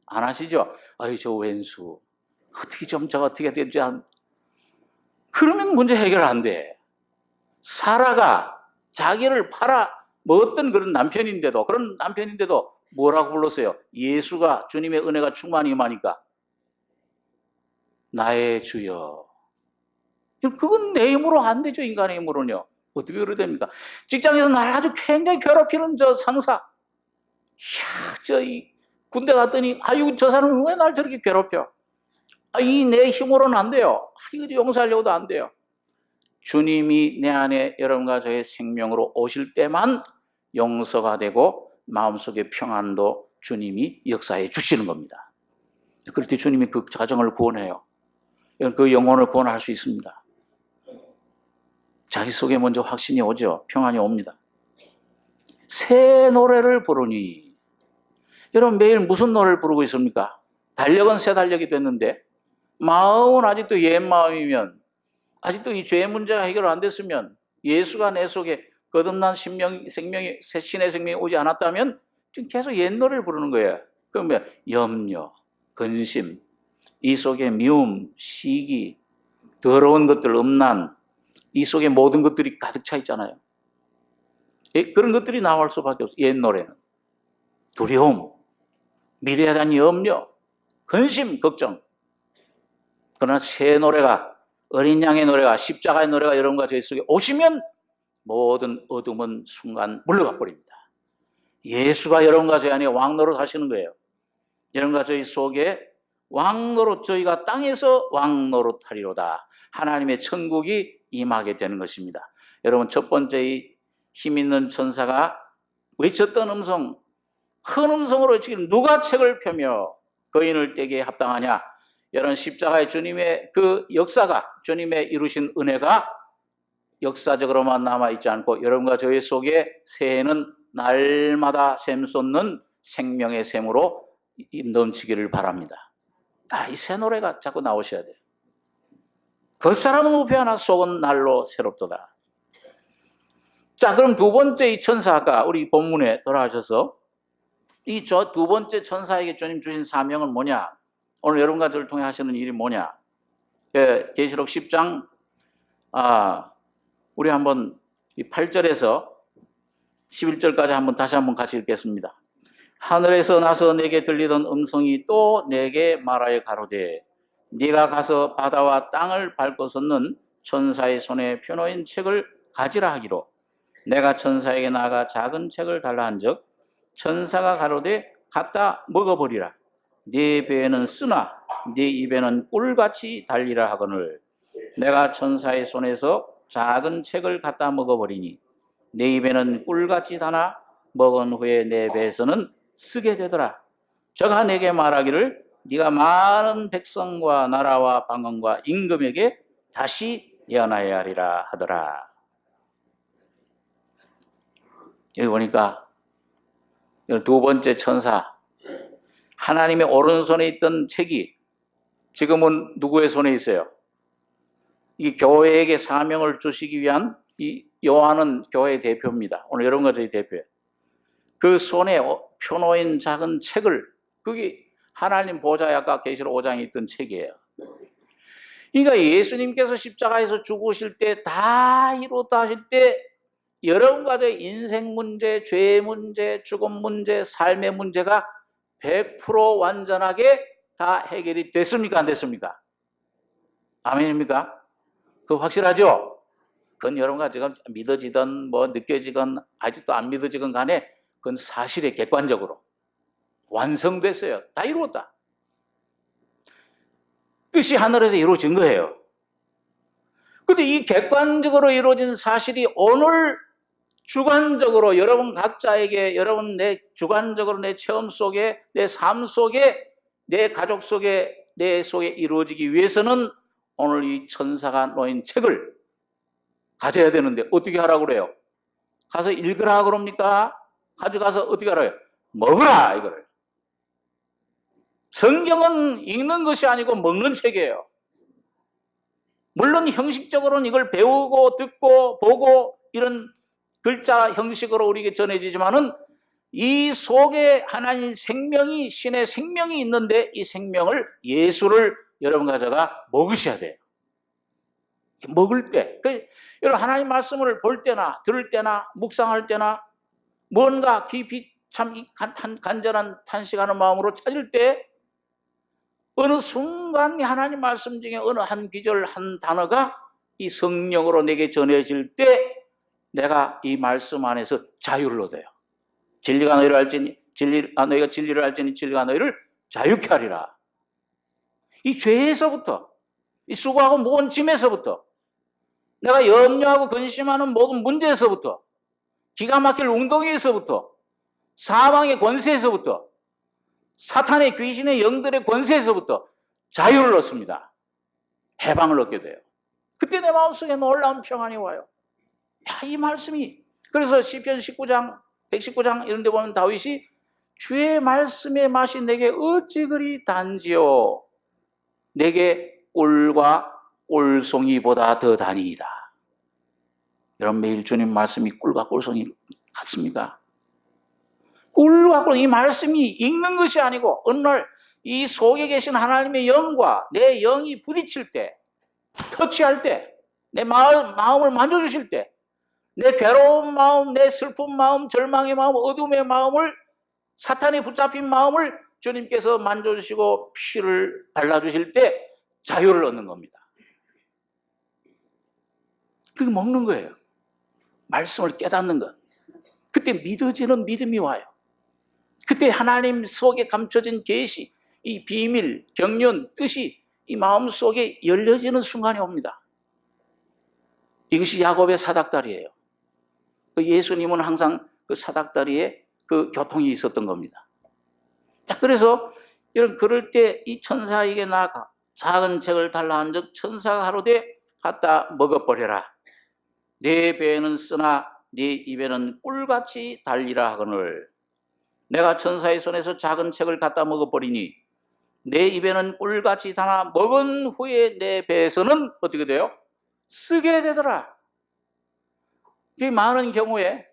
안 하시죠? 아유, 저 왼수. 저 어떻게 되지? 그러면 문제 해결 안 돼. 사라가 자기를 팔아 먹었던 그런 남편인데도 뭐라고 불렀어요? 예수가, 주님의 은혜가 충만히 임하니까 나의 주여. 그건 내 힘으로 안 되죠. 인간의 힘으로는요. 어떻게 그러야 됩니까? 직장에서 날 아주 굉장히 괴롭히는 저 상사, 이 군대 갔더니 아유, 저 사람은 왜 날 저렇게 괴롭혀? 이 내 힘으로는 안 돼요. 이거 용서하려고도 안 돼요. 주님이 내 안에 여러분과 저의 생명으로 오실 때만 용서가 되고 마음속의 평안도 주님이 역사해 주시는 겁니다. 그럴 때 주님이 그 가정을 구원해요. 그 영혼을 구원할 수 있습니다. 자기 속에 먼저 확신이 오죠. 평안이 옵니다. 새 노래를 부르니. 여러분 매일 무슨 노래를 부르고 있습니까? 달력은 새 달력이 됐는데 마음은 아직도 옛 마음이면, 아직도 이 죄 문제가 해결 안 됐으면, 예수가 내 속에 거듭난 신의 생명이 오지 않았다면 지금 계속 옛 노래를 부르는 거예요. 그러면 염려, 근심, 이 속에 미움, 시기, 더러운 것들, 음란, 이 속에 모든 것들이 가득 차 있잖아요. 그런 것들이 나올 수밖에 없어요. 옛 노래는. 두려움, 미래에 대한 염려, 근심, 걱정. 그러나 새 노래가, 어린 양의 노래가, 십자가의 노래가 여러분과 저희 속에 오시면 모든 어둠은 순간 물러가 버립니다. 예수가 여러분과 저희 안에 왕노릇 하시는 거예요. 여러분과 저희 속에 왕노릇, 저희가 땅에서 왕노릇 하리로다. 하나님의 천국이 임하게 되는 것입니다. 여러분, 첫 번째 이 힘 있는 천사가 외쳤던 음성, 큰 음성으로 외치기를 누가 책을 펴며 거인을 떼기에 합당하냐. 여러분, 십자가의 주님의 그 역사가, 주님의 이루신 은혜가 역사적으로만 남아있지 않고 여러분과 저희 속에 새해는 날마다 샘솟는 생명의 샘으로 넘치기를 바랍니다. 이 새 노래가 자꾸 나오셔야 돼요. 겉사람은 우패하나 속은 날로 새롭도다. 자, 그럼 두 번째 이 천사가 우리 본문에 돌아가셔서 이 두 번째 천사에게 주님 주신 사명은 뭐냐? 오늘 여러분과 저를 통해 하시는 일이 뭐냐? 계시록 10장 우리 한번 8절에서 11절까지 다시 한번 같이 읽겠습니다. 하늘에서 나서 내게 들리던 음성이 또 내게 말하여 가로되 네가 가서 바다와 땅을 밟고 섰는 천사의 손에 펴놓인 책을 가지라 하기로 내가 천사에게 나아가 작은 책을 달라 한즉 천사가 가로되 갖다 먹어버리라. 네 배에는 쓰나 네 입에는 꿀같이 달리라 하거늘 내가 천사의 손에서 작은 책을 갖다 먹어버리니 내 입에는 꿀같이 다나 먹은 후에 내 배에서는 쓰게 되더라. 저가 내게 말하기를 네가 많은 백성과 나라와 방언과 임금에게 다시 예언하여야 하리라 하더라. 여기 보니까 두 번째 천사, 하나님의 오른손에 있던 책이 지금은 누구의 손에 있어요? 이 교회에게 사명을 주시기 위한 이 요한은 교회의 대표입니다. 오늘 여러분과 저희 대표예요. 그 손에 펴놓인 작은 책을, 그게 하나님 보좌에 아까 계시록 5장에 있던 책이에요. 그러니까 예수님께서 십자가에서 죽으실 때 다 이루었다 하실 때 여러분과 저의 인생 문제, 죄 문제, 죽음 문제, 삶의 문제가 100% 완전하게 다 해결이 됐습니까? 안 됐습니까? 아멘입니까? 그거 확실하죠? 그건 여러분과 지금 믿어지든 느껴지건 아직도 안 믿어지건 간에 그건 사실에 객관적으로 완성됐어요. 다 이루었다. 뜻이 하늘에서 이루어진 거예요. 근데 이 객관적으로 이루어진 사실이 오늘 주관적으로 여러분 각자에게 여러분 내 주관적으로 내 체험 속에 내 삶 속에 내 가족 속에 내 속에 이루어지기 위해서는 오늘 이 천사가 놓인 책을 가져야 되는데 어떻게 하라고 그래요? 가서 읽으라 그럽니까? 가져가서 어떻게 하라요? 먹으라 이거를. 성경은 읽는 것이 아니고 먹는 책이에요. 물론 형식적으로는 이걸 배우고 듣고 보고 이런 글자 형식으로 우리에게 전해지지만은 이 속에 하나님 생명이 신의 생명이 있는데 이 생명을 예수를 여러분 가져가 먹으셔야 돼요. 먹을 때 여러분 하나님 말씀을 볼 때나 들을 때나 묵상할 때나 뭔가 깊이 참 간절한 탄식하는 마음으로 찾을 때 어느 순간 하나님 말씀 중에 어느 한 구절 한 단어가 이 성령으로 내게 전해질 때 내가 이 말씀 안에서 자유를 얻어요. 진리가 너희를 알지니 너희가 진리를 알지니 진리가 너희를 자유케 하리라. 이 죄에서부터 이 수고하고 무거운 짐에서부터 내가 염려하고 근심하는 모든 문제에서부터 기가 막힐 웅덩이에서부터 사망의 권세에서부터 사탄의 귀신의 영들의 권세에서부터 자유를 얻습니다. 해방을 얻게 돼요. 그때 내 마음속에 놀라운 평안이 와요. 야, 이 말씀이 그래서 시편 19장 119장 이런 데 보면 다윗이 주의 말씀의 맛이 내게 어찌 그리 단지요 내게 꿀과 꿀송이보다 더 다니이다. 여러분 매일 주님 말씀이 꿀과 꿀송이 같습니까? 꿀과 꿀, 이 말씀이 읽는 것이 아니고 어느 날 이 속에 계신 하나님의 영과 내 영이 부딪힐 때, 터치할 때, 내 마음을 만져주실 때, 내 괴로운 마음, 내 슬픈 마음, 절망의 마음, 어둠의 마음을 사탄에 붙잡힌 마음을 주님께서 만져주시고 피를 발라주실 때 자유를 얻는 겁니다. 그게 먹는 거예요. 말씀을 깨닫는 것. 그때 믿어지는 믿음이 와요. 그때 하나님 속에 감춰진 계시, 이 비밀, 경륜, 뜻이 이 마음 속에 열려지는 순간이 옵니다. 이것이 야곱의 사닥다리예요. 예수님은 항상 그 사닥다리에 그 교통이 있었던 겁니다. 자, 그래서 이런 그럴 때 이 천사에게 나아가 작은 책을 달라 한즉 천사가 하루되 갖다 먹어버려라. 내 배에는 쓰나 네 입에는 꿀같이 달리라 하거늘 내가 천사의 손에서 작은 책을 갖다 먹어버리니 내 입에는 꿀같이 달아 먹은 후에 내 배에서는 어떻게 돼요? 쓰게 되더라. 이 많은 경우에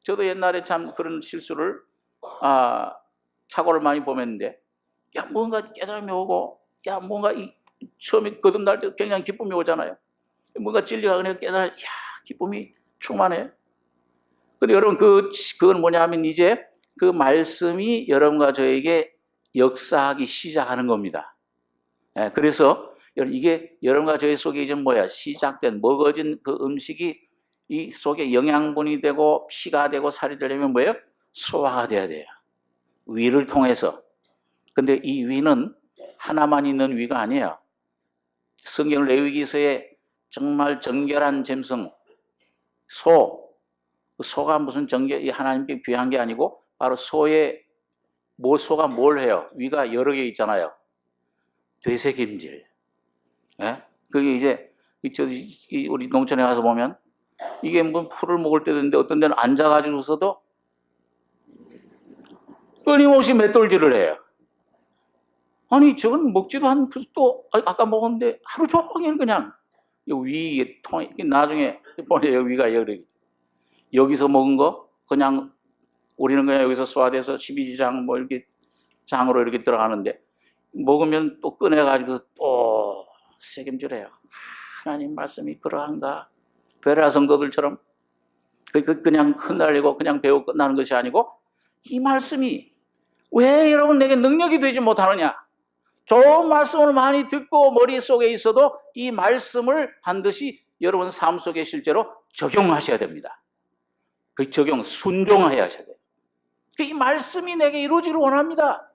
저도 옛날에 참 그런 실수를 착오를 많이 범했는데 야 뭔가 깨달음이 오고 야 뭔가 처음에 거듭날 때 굉장히 기쁨이 오잖아요. 뭔가 진리가 은혜가 깨달아 야 기쁨이 충만해. 근데 여러분 그건 뭐냐면 이제 그 말씀이 여러분과 저에게 역사하기 시작하는 겁니다. 예, 그래서 이게 여러분과 저희 속에 이제 시작된 먹어진 그 음식이 이 속에 영양분이 되고 피가 되고 살이 되려면 뭐예요? 소화가 돼야 돼요. 위를 통해서. 근데 이 위는 하나만 있는 위가 아니에요. 성경 레위기서에 정말 정결한 짐승 소가 무슨 하나님께 귀한 게 아니고 바로 소가 뭘 해요? 위가 여러 개 있잖아요. 되새김질. 예? 그게 이제 우리 농촌에 가서 보면 이게 뭐 풀을 먹을 때도 있는데 어떤 데는 앉아가지고서도 끊임없이 맷돌질을 해요. 아니 저건 먹지도 않고 또 아까 먹었는데 하루 종일 그냥 위에 통에 나중에 보내요. 위가 여기서 먹은 거 그냥 우리는 그냥 여기서 소화돼서 12지장 뭐 이렇게 장으로 이렇게 들어가는데 먹으면 또 꺼내가지고 또 책임질해요. 하나님 말씀이 그러한가? 베레아 성도들처럼 그냥 흩날리고 그냥 배우고 끝나는 것이 아니고 이 말씀이 왜 여러분 내게 능력이 되지 못하느냐? 좋은 말씀을 많이 듣고 머릿속에 있어도 이 말씀을 반드시 여러분 삶 속에 실제로 적용하셔야 됩니다. 그 적용, 순종해야 하셔야 돼요. 이 말씀이 내게 이루어지기를 원합니다.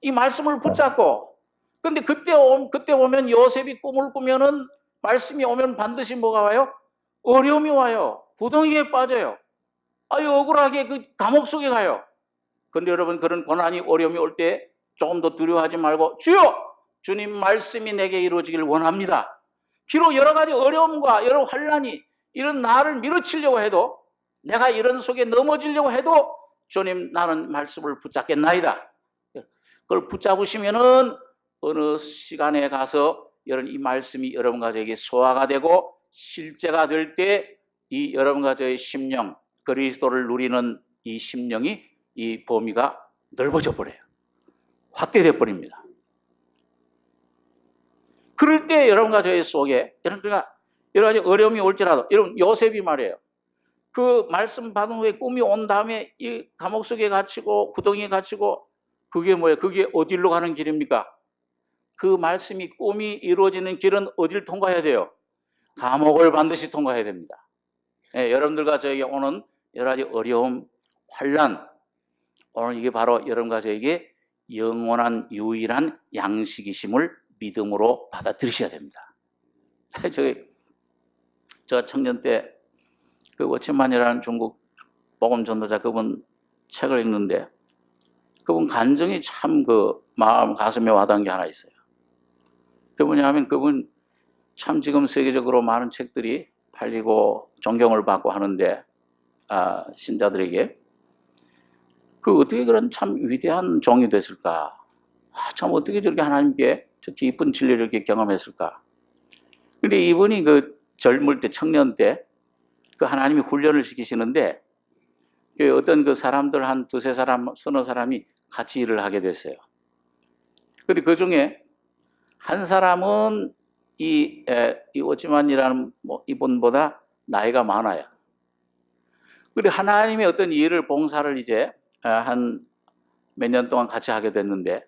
이 말씀을 붙잡고. 근데 그때 오면 요셉이 꿈을 꾸면은 말씀이 오면 반드시 뭐가 와요? 어려움이 와요. 부동이에 빠져요. 아유, 억울하게 그 감옥 속에 가요. 그런데 여러분, 그런 고난이 어려움이 올 때 조금 더 두려워하지 말고, 주여! 주님 말씀이 내게 이루어지길 원합니다. 비록 여러 가지 어려움과 여러 환난이 이런 나를 밀어치려고 해도, 내가 이런 속에 넘어지려고 해도 주님, 나는 말씀을 붙잡겠나이다. 그걸 붙잡으시면은 어느 시간에 가서 여러분, 이 말씀이 여러분과 저에게 소화가 되고 실제가 될 때 이 여러분과 저의 심령, 그리스도를 누리는 이 심령이, 이 범위가 넓어져 버려요. 확대돼 버립니다. 그럴 때 여러분과 저의 속에, 그러니까 여러 가지 어려움이 올지라도, 여러분, 요셉이 말이에요. 그 말씀 받은 후에 꿈이 온 다음에 이 감옥 속에 갇히고 구덩이에 갇히고, 그게 뭐예요? 그게 어디로 가는 길입니까? 그 말씀이, 꿈이 이루어지는 길은 어디를 통과해야 돼요? 감옥을 반드시 통과해야 됩니다. 네, 여러분들과 저에게 오는 여러 가지 어려움, 환난, 오늘 이게 바로 여러분과 저에게 영원한 유일한 양식이심을 믿음으로 받아들이셔야 됩니다. 저 청년 때 그 워치만이라는 중국 복음 전도자, 그분 책을 읽는데 그분 간증이 참 그 마음 가슴에 와닿은 게 하나 있어요. 그게 뭐냐면, 그분 참 지금 세계적으로 많은 책들이 팔리고 존경을 받고 하는데, 신자들에게 그 어떻게 그런 참 위대한 종이 됐을까? 참 어떻게 저렇게 하나님께 저 깊은 진리를 이렇게 경험했을까? 근데 이분이 그 젊을 때, 청년 때 그 하나님이 훈련을 시키시는데, 어떤 그 사람들 한 두세 사람, 서너 사람이 같이 일을 하게 됐어요. 근데 그 중에 한 사람은 이 오지만이라는 이분보다 나이가 많아요. 그리고 하나님의 어떤 일을, 봉사를 이제 한 몇 년 동안 같이 하게 됐는데,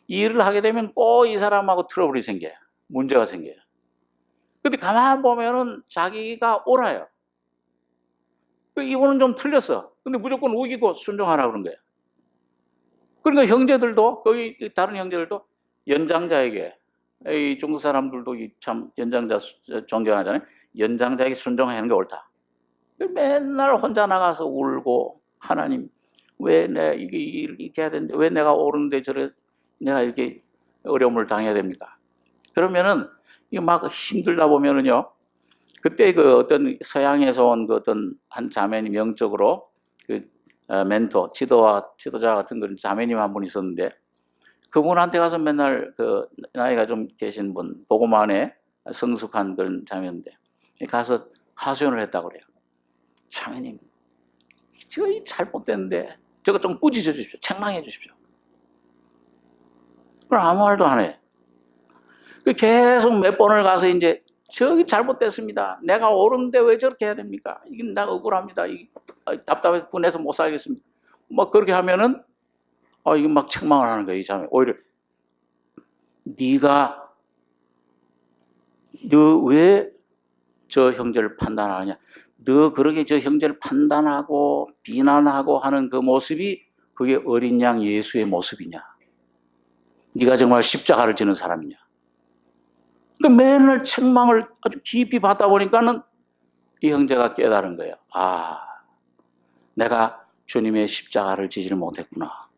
이 일을 하게 되면 꼭 이 사람하고 트러블이 생겨요. 문제가 생겨요. 근데 가만 보면은 자기가 옳아요. 이분은 좀 틀렸어. 근데 무조건 우기고 순종하라고 그런 거예요. 그러니까 형제들도, 거기 다른 형제들도 연장자에게, 이 중국 사람들도 참 연장자 존경하잖아요. 연장자에게 순종하는 게 옳다. 맨날 혼자 나가서 울고, 하나님, 왜 내가 이렇게 해야 되는데, 왜 내가 옳은데 내가 이렇게 어려움을 당해야 됩니까? 그러면은, 이게 막 힘들다 보면은요, 그때 그 어떤 서양에서 온 그 어떤 한 자매님, 영적으로 그 멘토, 지도자 같은 그런 자매님 한 분 있었는데, 그분한테 가서 맨날 그 나이가 좀 계신 분, 보고만에 성숙한 그런 자매인데, 가서 하소연을 했다고 그래요. 자매님, 저거 잘못됐는데 저거 좀 꾸짖어 주십시오. 책망해 주십시오. 그럼 아무 말도 안 해. 계속 몇 번을 가서 이제, 저기 잘못됐습니다. 내가 옳은데 왜 저렇게 해야 됩니까? 이건 내가 억울합니다. 답답해서 분해서 못 살겠습니다. 막 그렇게 하면은, 이거 막 책망을 하는 거예요, 이 자매. 오히려, 너 왜 저 형제를 판단하느냐? 너 그렇게 저 형제를 판단하고 비난하고 하는 그 모습이 그게 어린 양 예수의 모습이냐? 네가 정말 십자가를 지는 사람이냐? 그러니까 맨날 책망을 아주 깊이 받다 보니까는 이 형제가 깨달은 거예요. 내가 주님의 십자가를 지지를 못했구나.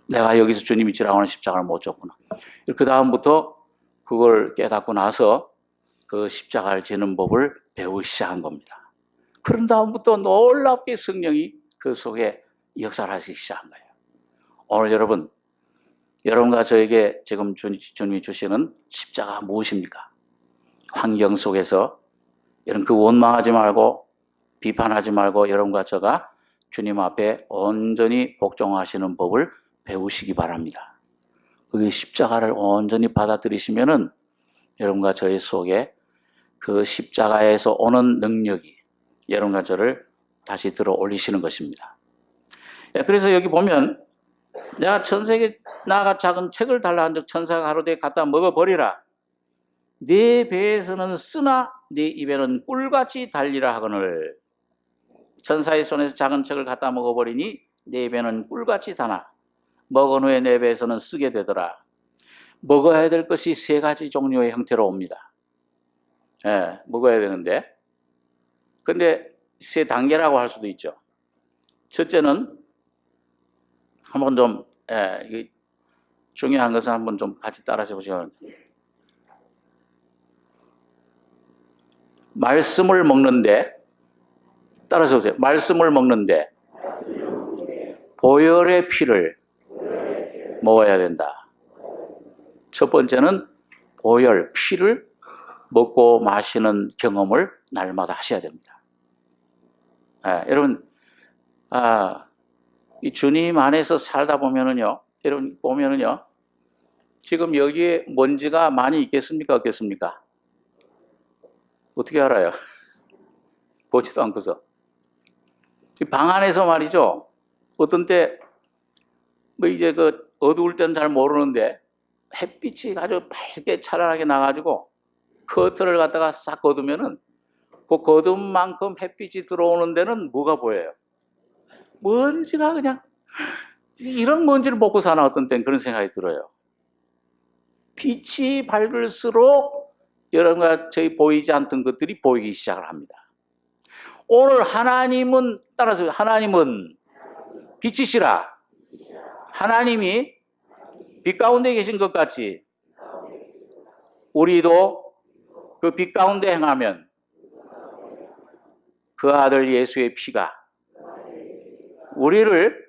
내가 여기서 주님이 지라고 하는 십자가를 못 졌구나. 그 다음부터 그걸 깨닫고 나서 그 십자가를 지는 법을 배우기 시작한 겁니다. 그런 다음부터 놀랍게 성령이 그 속에 역사를 하시기 시작한 거예요. 오늘 여러분과 저에게 지금 주님이 주시는 십자가 무엇입니까? 환경 속에서 여러분, 그 원망하지 말고 비판하지 말고 여러분과 저가 주님 앞에 온전히 복종하시는 법을 배우시기 바랍니다. 그 십자가를 온전히 받아들이시면은 여러분과 저의 속에 그 십자가에서 오는 능력이 여러분과 저를 다시 들어 올리시는 것입니다. 그래서 여기 보면, 내가 천세에 나가 작은 책을 달라 한즉 천사가 하루되 갖다 먹어버리라. 네 배에서는 쓰나 네 입에는 꿀같이 달리라 하거늘. 천사의 손에서 작은 책을 갖다 먹어버리니 네 입에는 꿀같이 다나 먹은 후에 내 배에서는 쓰게 되더라. 먹어야 될 것이 세 가지 종류의 형태로 옵니다. 예, 먹어야 되는데. 근데 세 단계라고 할 수도 있죠. 첫째는 한번 좀, 이게 중요한 것은 한번 좀 같이 따라서 보시면, 말씀을 먹는데, 따라서 보세요. 말씀을 먹는데 보혈의 피를 먹어야 된다. 첫 번째는 보혈, 피를 먹고 마시는 경험을 날마다 하셔야 됩니다. 여러분, 이 주님 안에서 살다 보면은요, 여러분 보면은요, 지금 여기에 먼지가 많이 있겠습니까? 없겠습니까? 어떻게 알아요? 보지도 않고서. 방 안에서 말이죠. 어떤 때, 뭐 이제 그 어두울 때는 잘 모르는데 햇빛이 아주 밝게 찬란하게 나가지고 커튼을 갖다가 싹 걷으면은 그 거둔 만큼 햇빛이 들어오는 데는 뭐가 보여요? 먼지가 그냥, 이런 먼지를 먹고 사나 어떤 때는 그런 생각이 들어요. 빛이 밝을수록 여러분과 저희 보이지 않던 것들이 보이기 시작을 합니다. 오늘 하나님은, 따라서 하나님은 빛이시라. 하나님이 빛 가운데 계신 것 같이 우리도 그 빛 가운데 행하면 그 아들 예수의 피가 우리를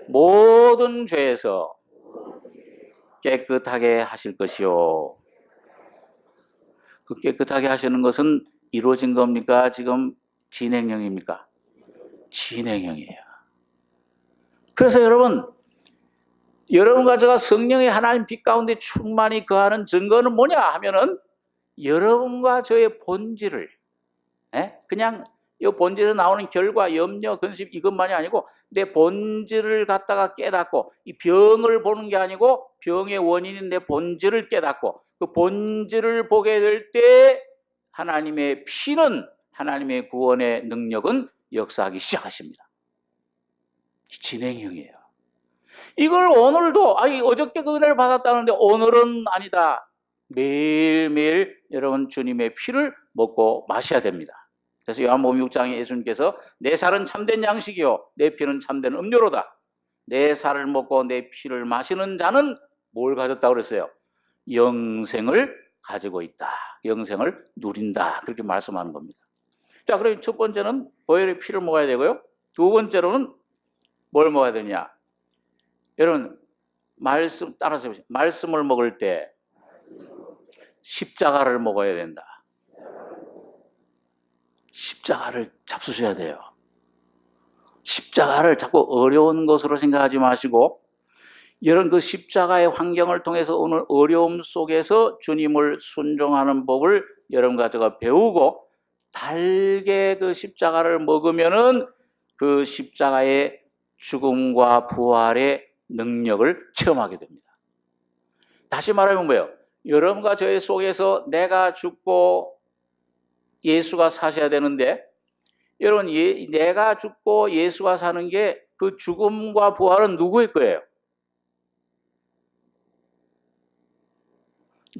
모든 죄에서 깨끗하게 하실 것이요. 그 깨끗하게 하시는 것은 이루어진 겁니까? 지금 진행형입니까? 진행형이에요. 그래서 여러분과 제가 성령의 하나님 빛 가운데 충만히 거하는 증거는 뭐냐 하면은 여러분과 저의 본질을, 그냥 이 본질에 나오는 결과, 염려, 근심 이것만이 아니고 내 본질을 갖다가 깨닫고, 이 병을 보는 게 아니고 병의 원인인 내 본질을 깨닫고, 그 본질을 보게 될 때 하나님의 피는, 하나님의 구원의 능력은 역사하기 시작하십니다. 진행형이에요. 이걸 오늘도, 어저께 그 은혜를 받았다는데 오늘은 아니다. 매일매일 여러분 주님의 피를 먹고 마셔야 됩니다. 그래서 요한복음 6장에 예수님께서 내 살은 참된 양식이요 내 피는 참된 음료로다. 내 살을 먹고 내 피를 마시는 자는 뭘 가졌다고 그랬어요? 영생을 가지고 있다. 영생을 누린다. 그렇게 말씀하는 겁니다. 자, 그럼 첫 번째는 보혈의 피를 먹어야 되고요. 두 번째로는 뭘 먹어야 되냐? 여러분, 말씀 따라서 해보세요. 말씀을 먹을 때 십자가를 먹어야 된다. 십자가를 잡수셔야 돼요. 십자가를 자꾸 어려운 것으로 생각하지 마시고, 이런 그 십자가의 환경을 통해서 오늘 어려움 속에서 주님을 순종하는 법을 여러분과 제가 배우고, 달게 그 십자가를 먹으면은 그 십자가의 죽음과 부활의 능력을 체험하게 됩니다. 다시 말하면 뭐예요? 여러분과 저의 속에서 내가 죽고 예수가 사셔야 되는데, 여러분, 내가 죽고 예수가 사는 게 그 죽음과 부활은 누구의 거예요?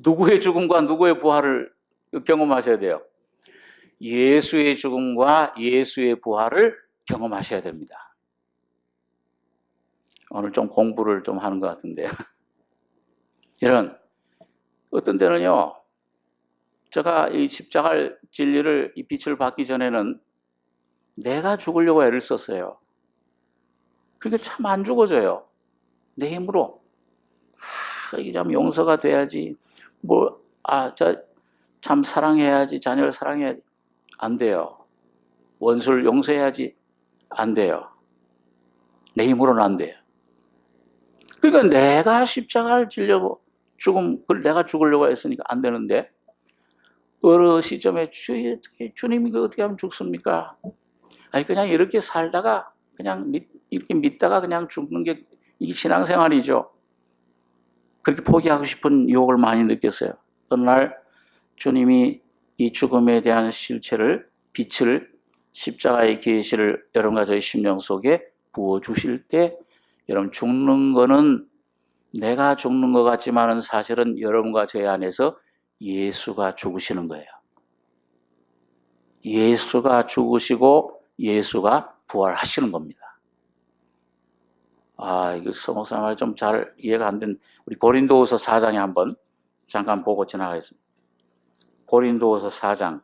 누구의 죽음과 누구의 부활을 경험하셔야 돼요? 예수의 죽음과 예수의 부활을 경험하셔야 됩니다. 오늘 좀 공부를 좀 하는 것 같은데요. 여러분, 어떤 때는요, 제가 이 십자가 진리를, 이 빛을 받기 전에는 내가 죽으려고 애를 썼어요. 그러니까 참 안 죽어져요. 내 힘으로. 이게 참 용서가 돼야지. 참 사랑해야지. 자녀를 사랑해야지. 안 돼요. 원수를 용서해야지. 안 돼요. 내 힘으로는 안 돼요. 그러니까 내가 십자가를 지려고 내가 죽으려고 했으니까 안 되는데, 어느 시점에 주님이 어떻게 하면 죽습니까? 그냥 이렇게 살다가 그냥 이렇게 믿다가 그냥 죽는 게 이게 신앙생활이죠. 그렇게 포기하고 싶은 유혹을 많이 느꼈어요. 어느 날 주님이 이 죽음에 대한 실체를, 빛을, 십자가의 계시를 여러분과 저희 심령 속에 부어주실 때, 여러분 죽는 거는 내가 죽는 것 같지만은 사실은 여러분과 저희 안에서 예수가 죽으시는 거예요. 예수가 죽으시고 예수가 부활하시는 겁니다. 이거 서목사 말 좀 잘 이해가 안 된, 우리 고린도후서 4장에 한번 잠깐 보고 지나가겠습니다. 고린도후서 4장.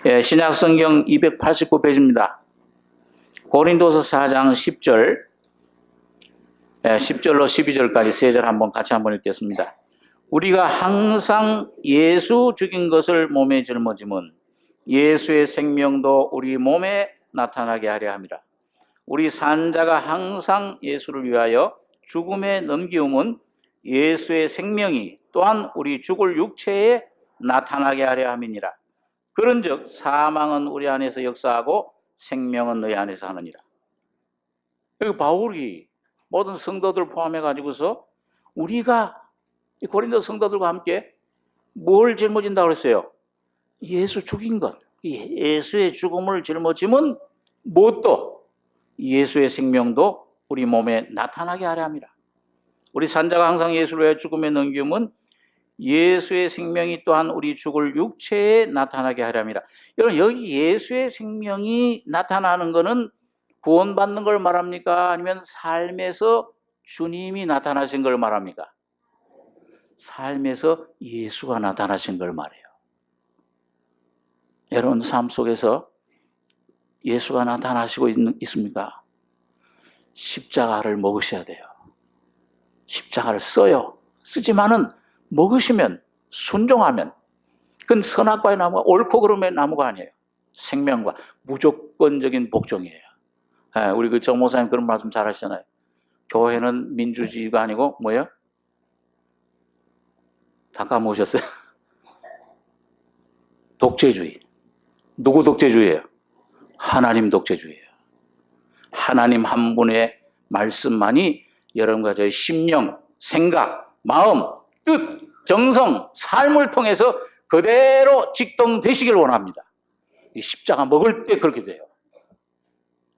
예, 신약 성경 289페이지입니다. 고린도서 4장 10절, 10절로 12절까지 세 절 한번 같이 한번 읽겠습니다. 우리가 항상 예수 죽인 것을 몸에 짊어짐은 예수의 생명도 우리 몸에 나타나게 하려 함이라. 우리 산자가 항상 예수를 위하여 죽음에 넘기움은 예수의 생명이 또한 우리 죽을 육체에 나타나게 하려 함이니라. 그런즉 사망은 우리 안에서 역사하고 생명은 너희 안에서 하느니라. 여기 바울이 모든 성도들 포함해 가지고서 우리가 이 고린도 성도들과 함께 뭘 짊어진다고 그랬어요? 예수 죽인 것. 예수의 죽음을 짊어짐은 무엇도 예수의 생명도 우리 몸에 나타나게 하려 함이라. 우리 산자가 항상 예수를 위해 죽음에 넘김은 예수의 생명이 또한 우리 죽을 육체에 나타나게 하려 함이라. 여러분, 여기 예수의 생명이 나타나는 것은 구원받는 걸 말합니까? 아니면 삶에서 주님이 나타나신 걸 말합니까? 삶에서 예수가 나타나신 걸 말해요. 여러분, 삶 속에서 예수가 나타나시고 있습니까? 십자가를 먹으셔야 돼요. 십자가를 써요. 쓰지만은 먹으시면, 순종하면, 그건 선악과의 나무가 옳고 그름의 나무가 아니에요. 생명과 무조건적인 복종이에요. 우리 그 정 목사님 그런 말씀 잘 하시잖아요. 교회는 민주주의가 아니고 뭐예요? 다 까먹으셨어요? 독재주의. 누구 독재주의예요? 하나님 독재주의예요. 하나님 한 분의 말씀만이 여러분과 저의 심령, 생각, 마음, 뜻, 정성, 삶을 통해서 그대로 직동되시길 원합니다. 이 십자가 먹을 때 그렇게 돼요.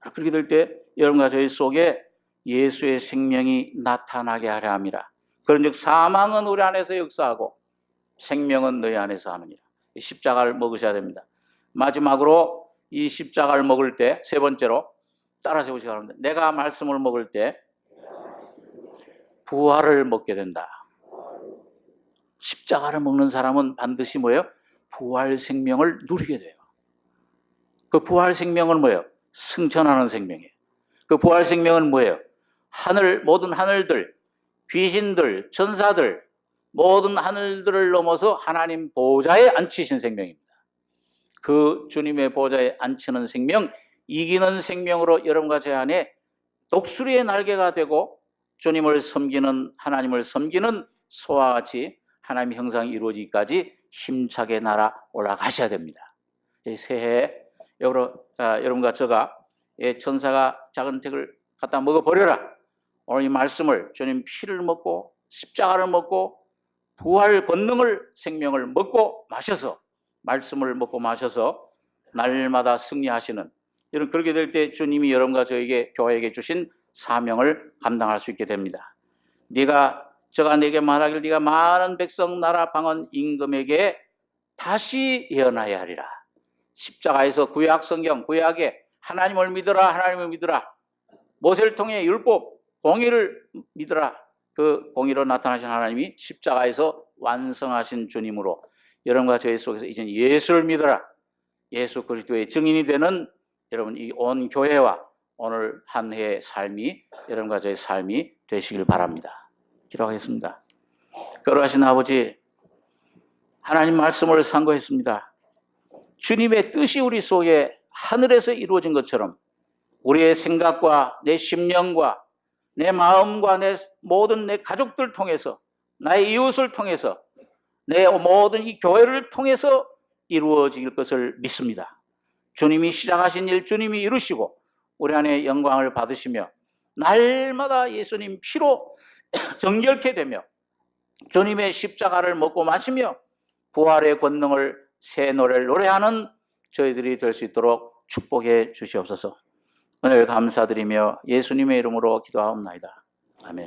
그렇게 될 때 여러분과 저희 속에 예수의 생명이 나타나게 하려 함이라. 그런즉 사망은 우리 안에서 역사하고 생명은 너희 안에서 하느니라. 이 십자가를 먹으셔야 됩니다. 마지막으로 이 십자가를 먹을 때 세 번째로 따라 세우시기 바랍니다. 내가 말씀을 먹을 때 부활을 먹게 된다. 십자가를 먹는 사람은 반드시 뭐예요? 부활 생명을 누리게 돼요. 그 부활 생명은 뭐예요? 승천하는 생명이에요. 그 부활 생명은 뭐예요? 모든 하늘들, 귀신들, 천사들, 모든 하늘들을 넘어서 하나님 보좌에 앉히신 생명입니다. 그 주님의 보좌에 앉히는 생명, 이기는 생명으로 여러분과 제 안에 독수리의 날개가 되고 주님을 섬기는, 하나님을 섬기는 소와 같이 하나님의 형상이 이루어지기까지 힘차게 날아 올라가셔야 됩니다. 이 새해에 여러분과 저가 천사가 작은 택을 갖다 먹어버려라. 오늘 이 말씀을 주님 피를 먹고 십자가를 먹고 부활 권능을 생명을 먹고 마셔서 말씀을 먹고 마셔서 날마다 승리하시는 이런 그렇게 될 때 주님이 여러분과 저에게 교회에게 주신 사명을 감당할 수 있게 됩니다. 저가 내게 말하길 네가 많은 백성 나라 방언 임금에게 다시 예언하여야 하리라. 십자가에서 구약 성경 구약에 하나님을 믿어라 하나님을 믿어라. 모세를 통해 율법 공의를 믿어라. 그 공의로 나타나신 하나님이 십자가에서 완성하신 주님으로 여러분과 저희 속에서 이제 예수를 믿어라. 예수 그리스도의 증인이 되는 여러분 이 온 교회와 오늘 한 해의 삶이 여러분과 저의 삶이 되시길 바랍니다. 기도하겠습니다. 거룩하신 아버지, 하나님 말씀을 상고했습니다. 주님의 뜻이 우리 속에 하늘에서 이루어진 것처럼 우리의 생각과 내 심령과 내 마음과 모든 내 가족들 통해서 나의 이웃을 통해서 내 모든 이 교회를 통해서 이루어질 것을 믿습니다. 주님이 시작하신 일 주님이 이루시고 우리 안에 영광을 받으시며 날마다 예수님 피로 정결케 되며 주님의 십자가를 먹고 마시며 부활의 권능을 새 노래를 노래하는 저희들이 될 수 있도록 축복해 주시옵소서. 오늘 감사드리며 예수님의 이름으로 기도하옵나이다. 아멘.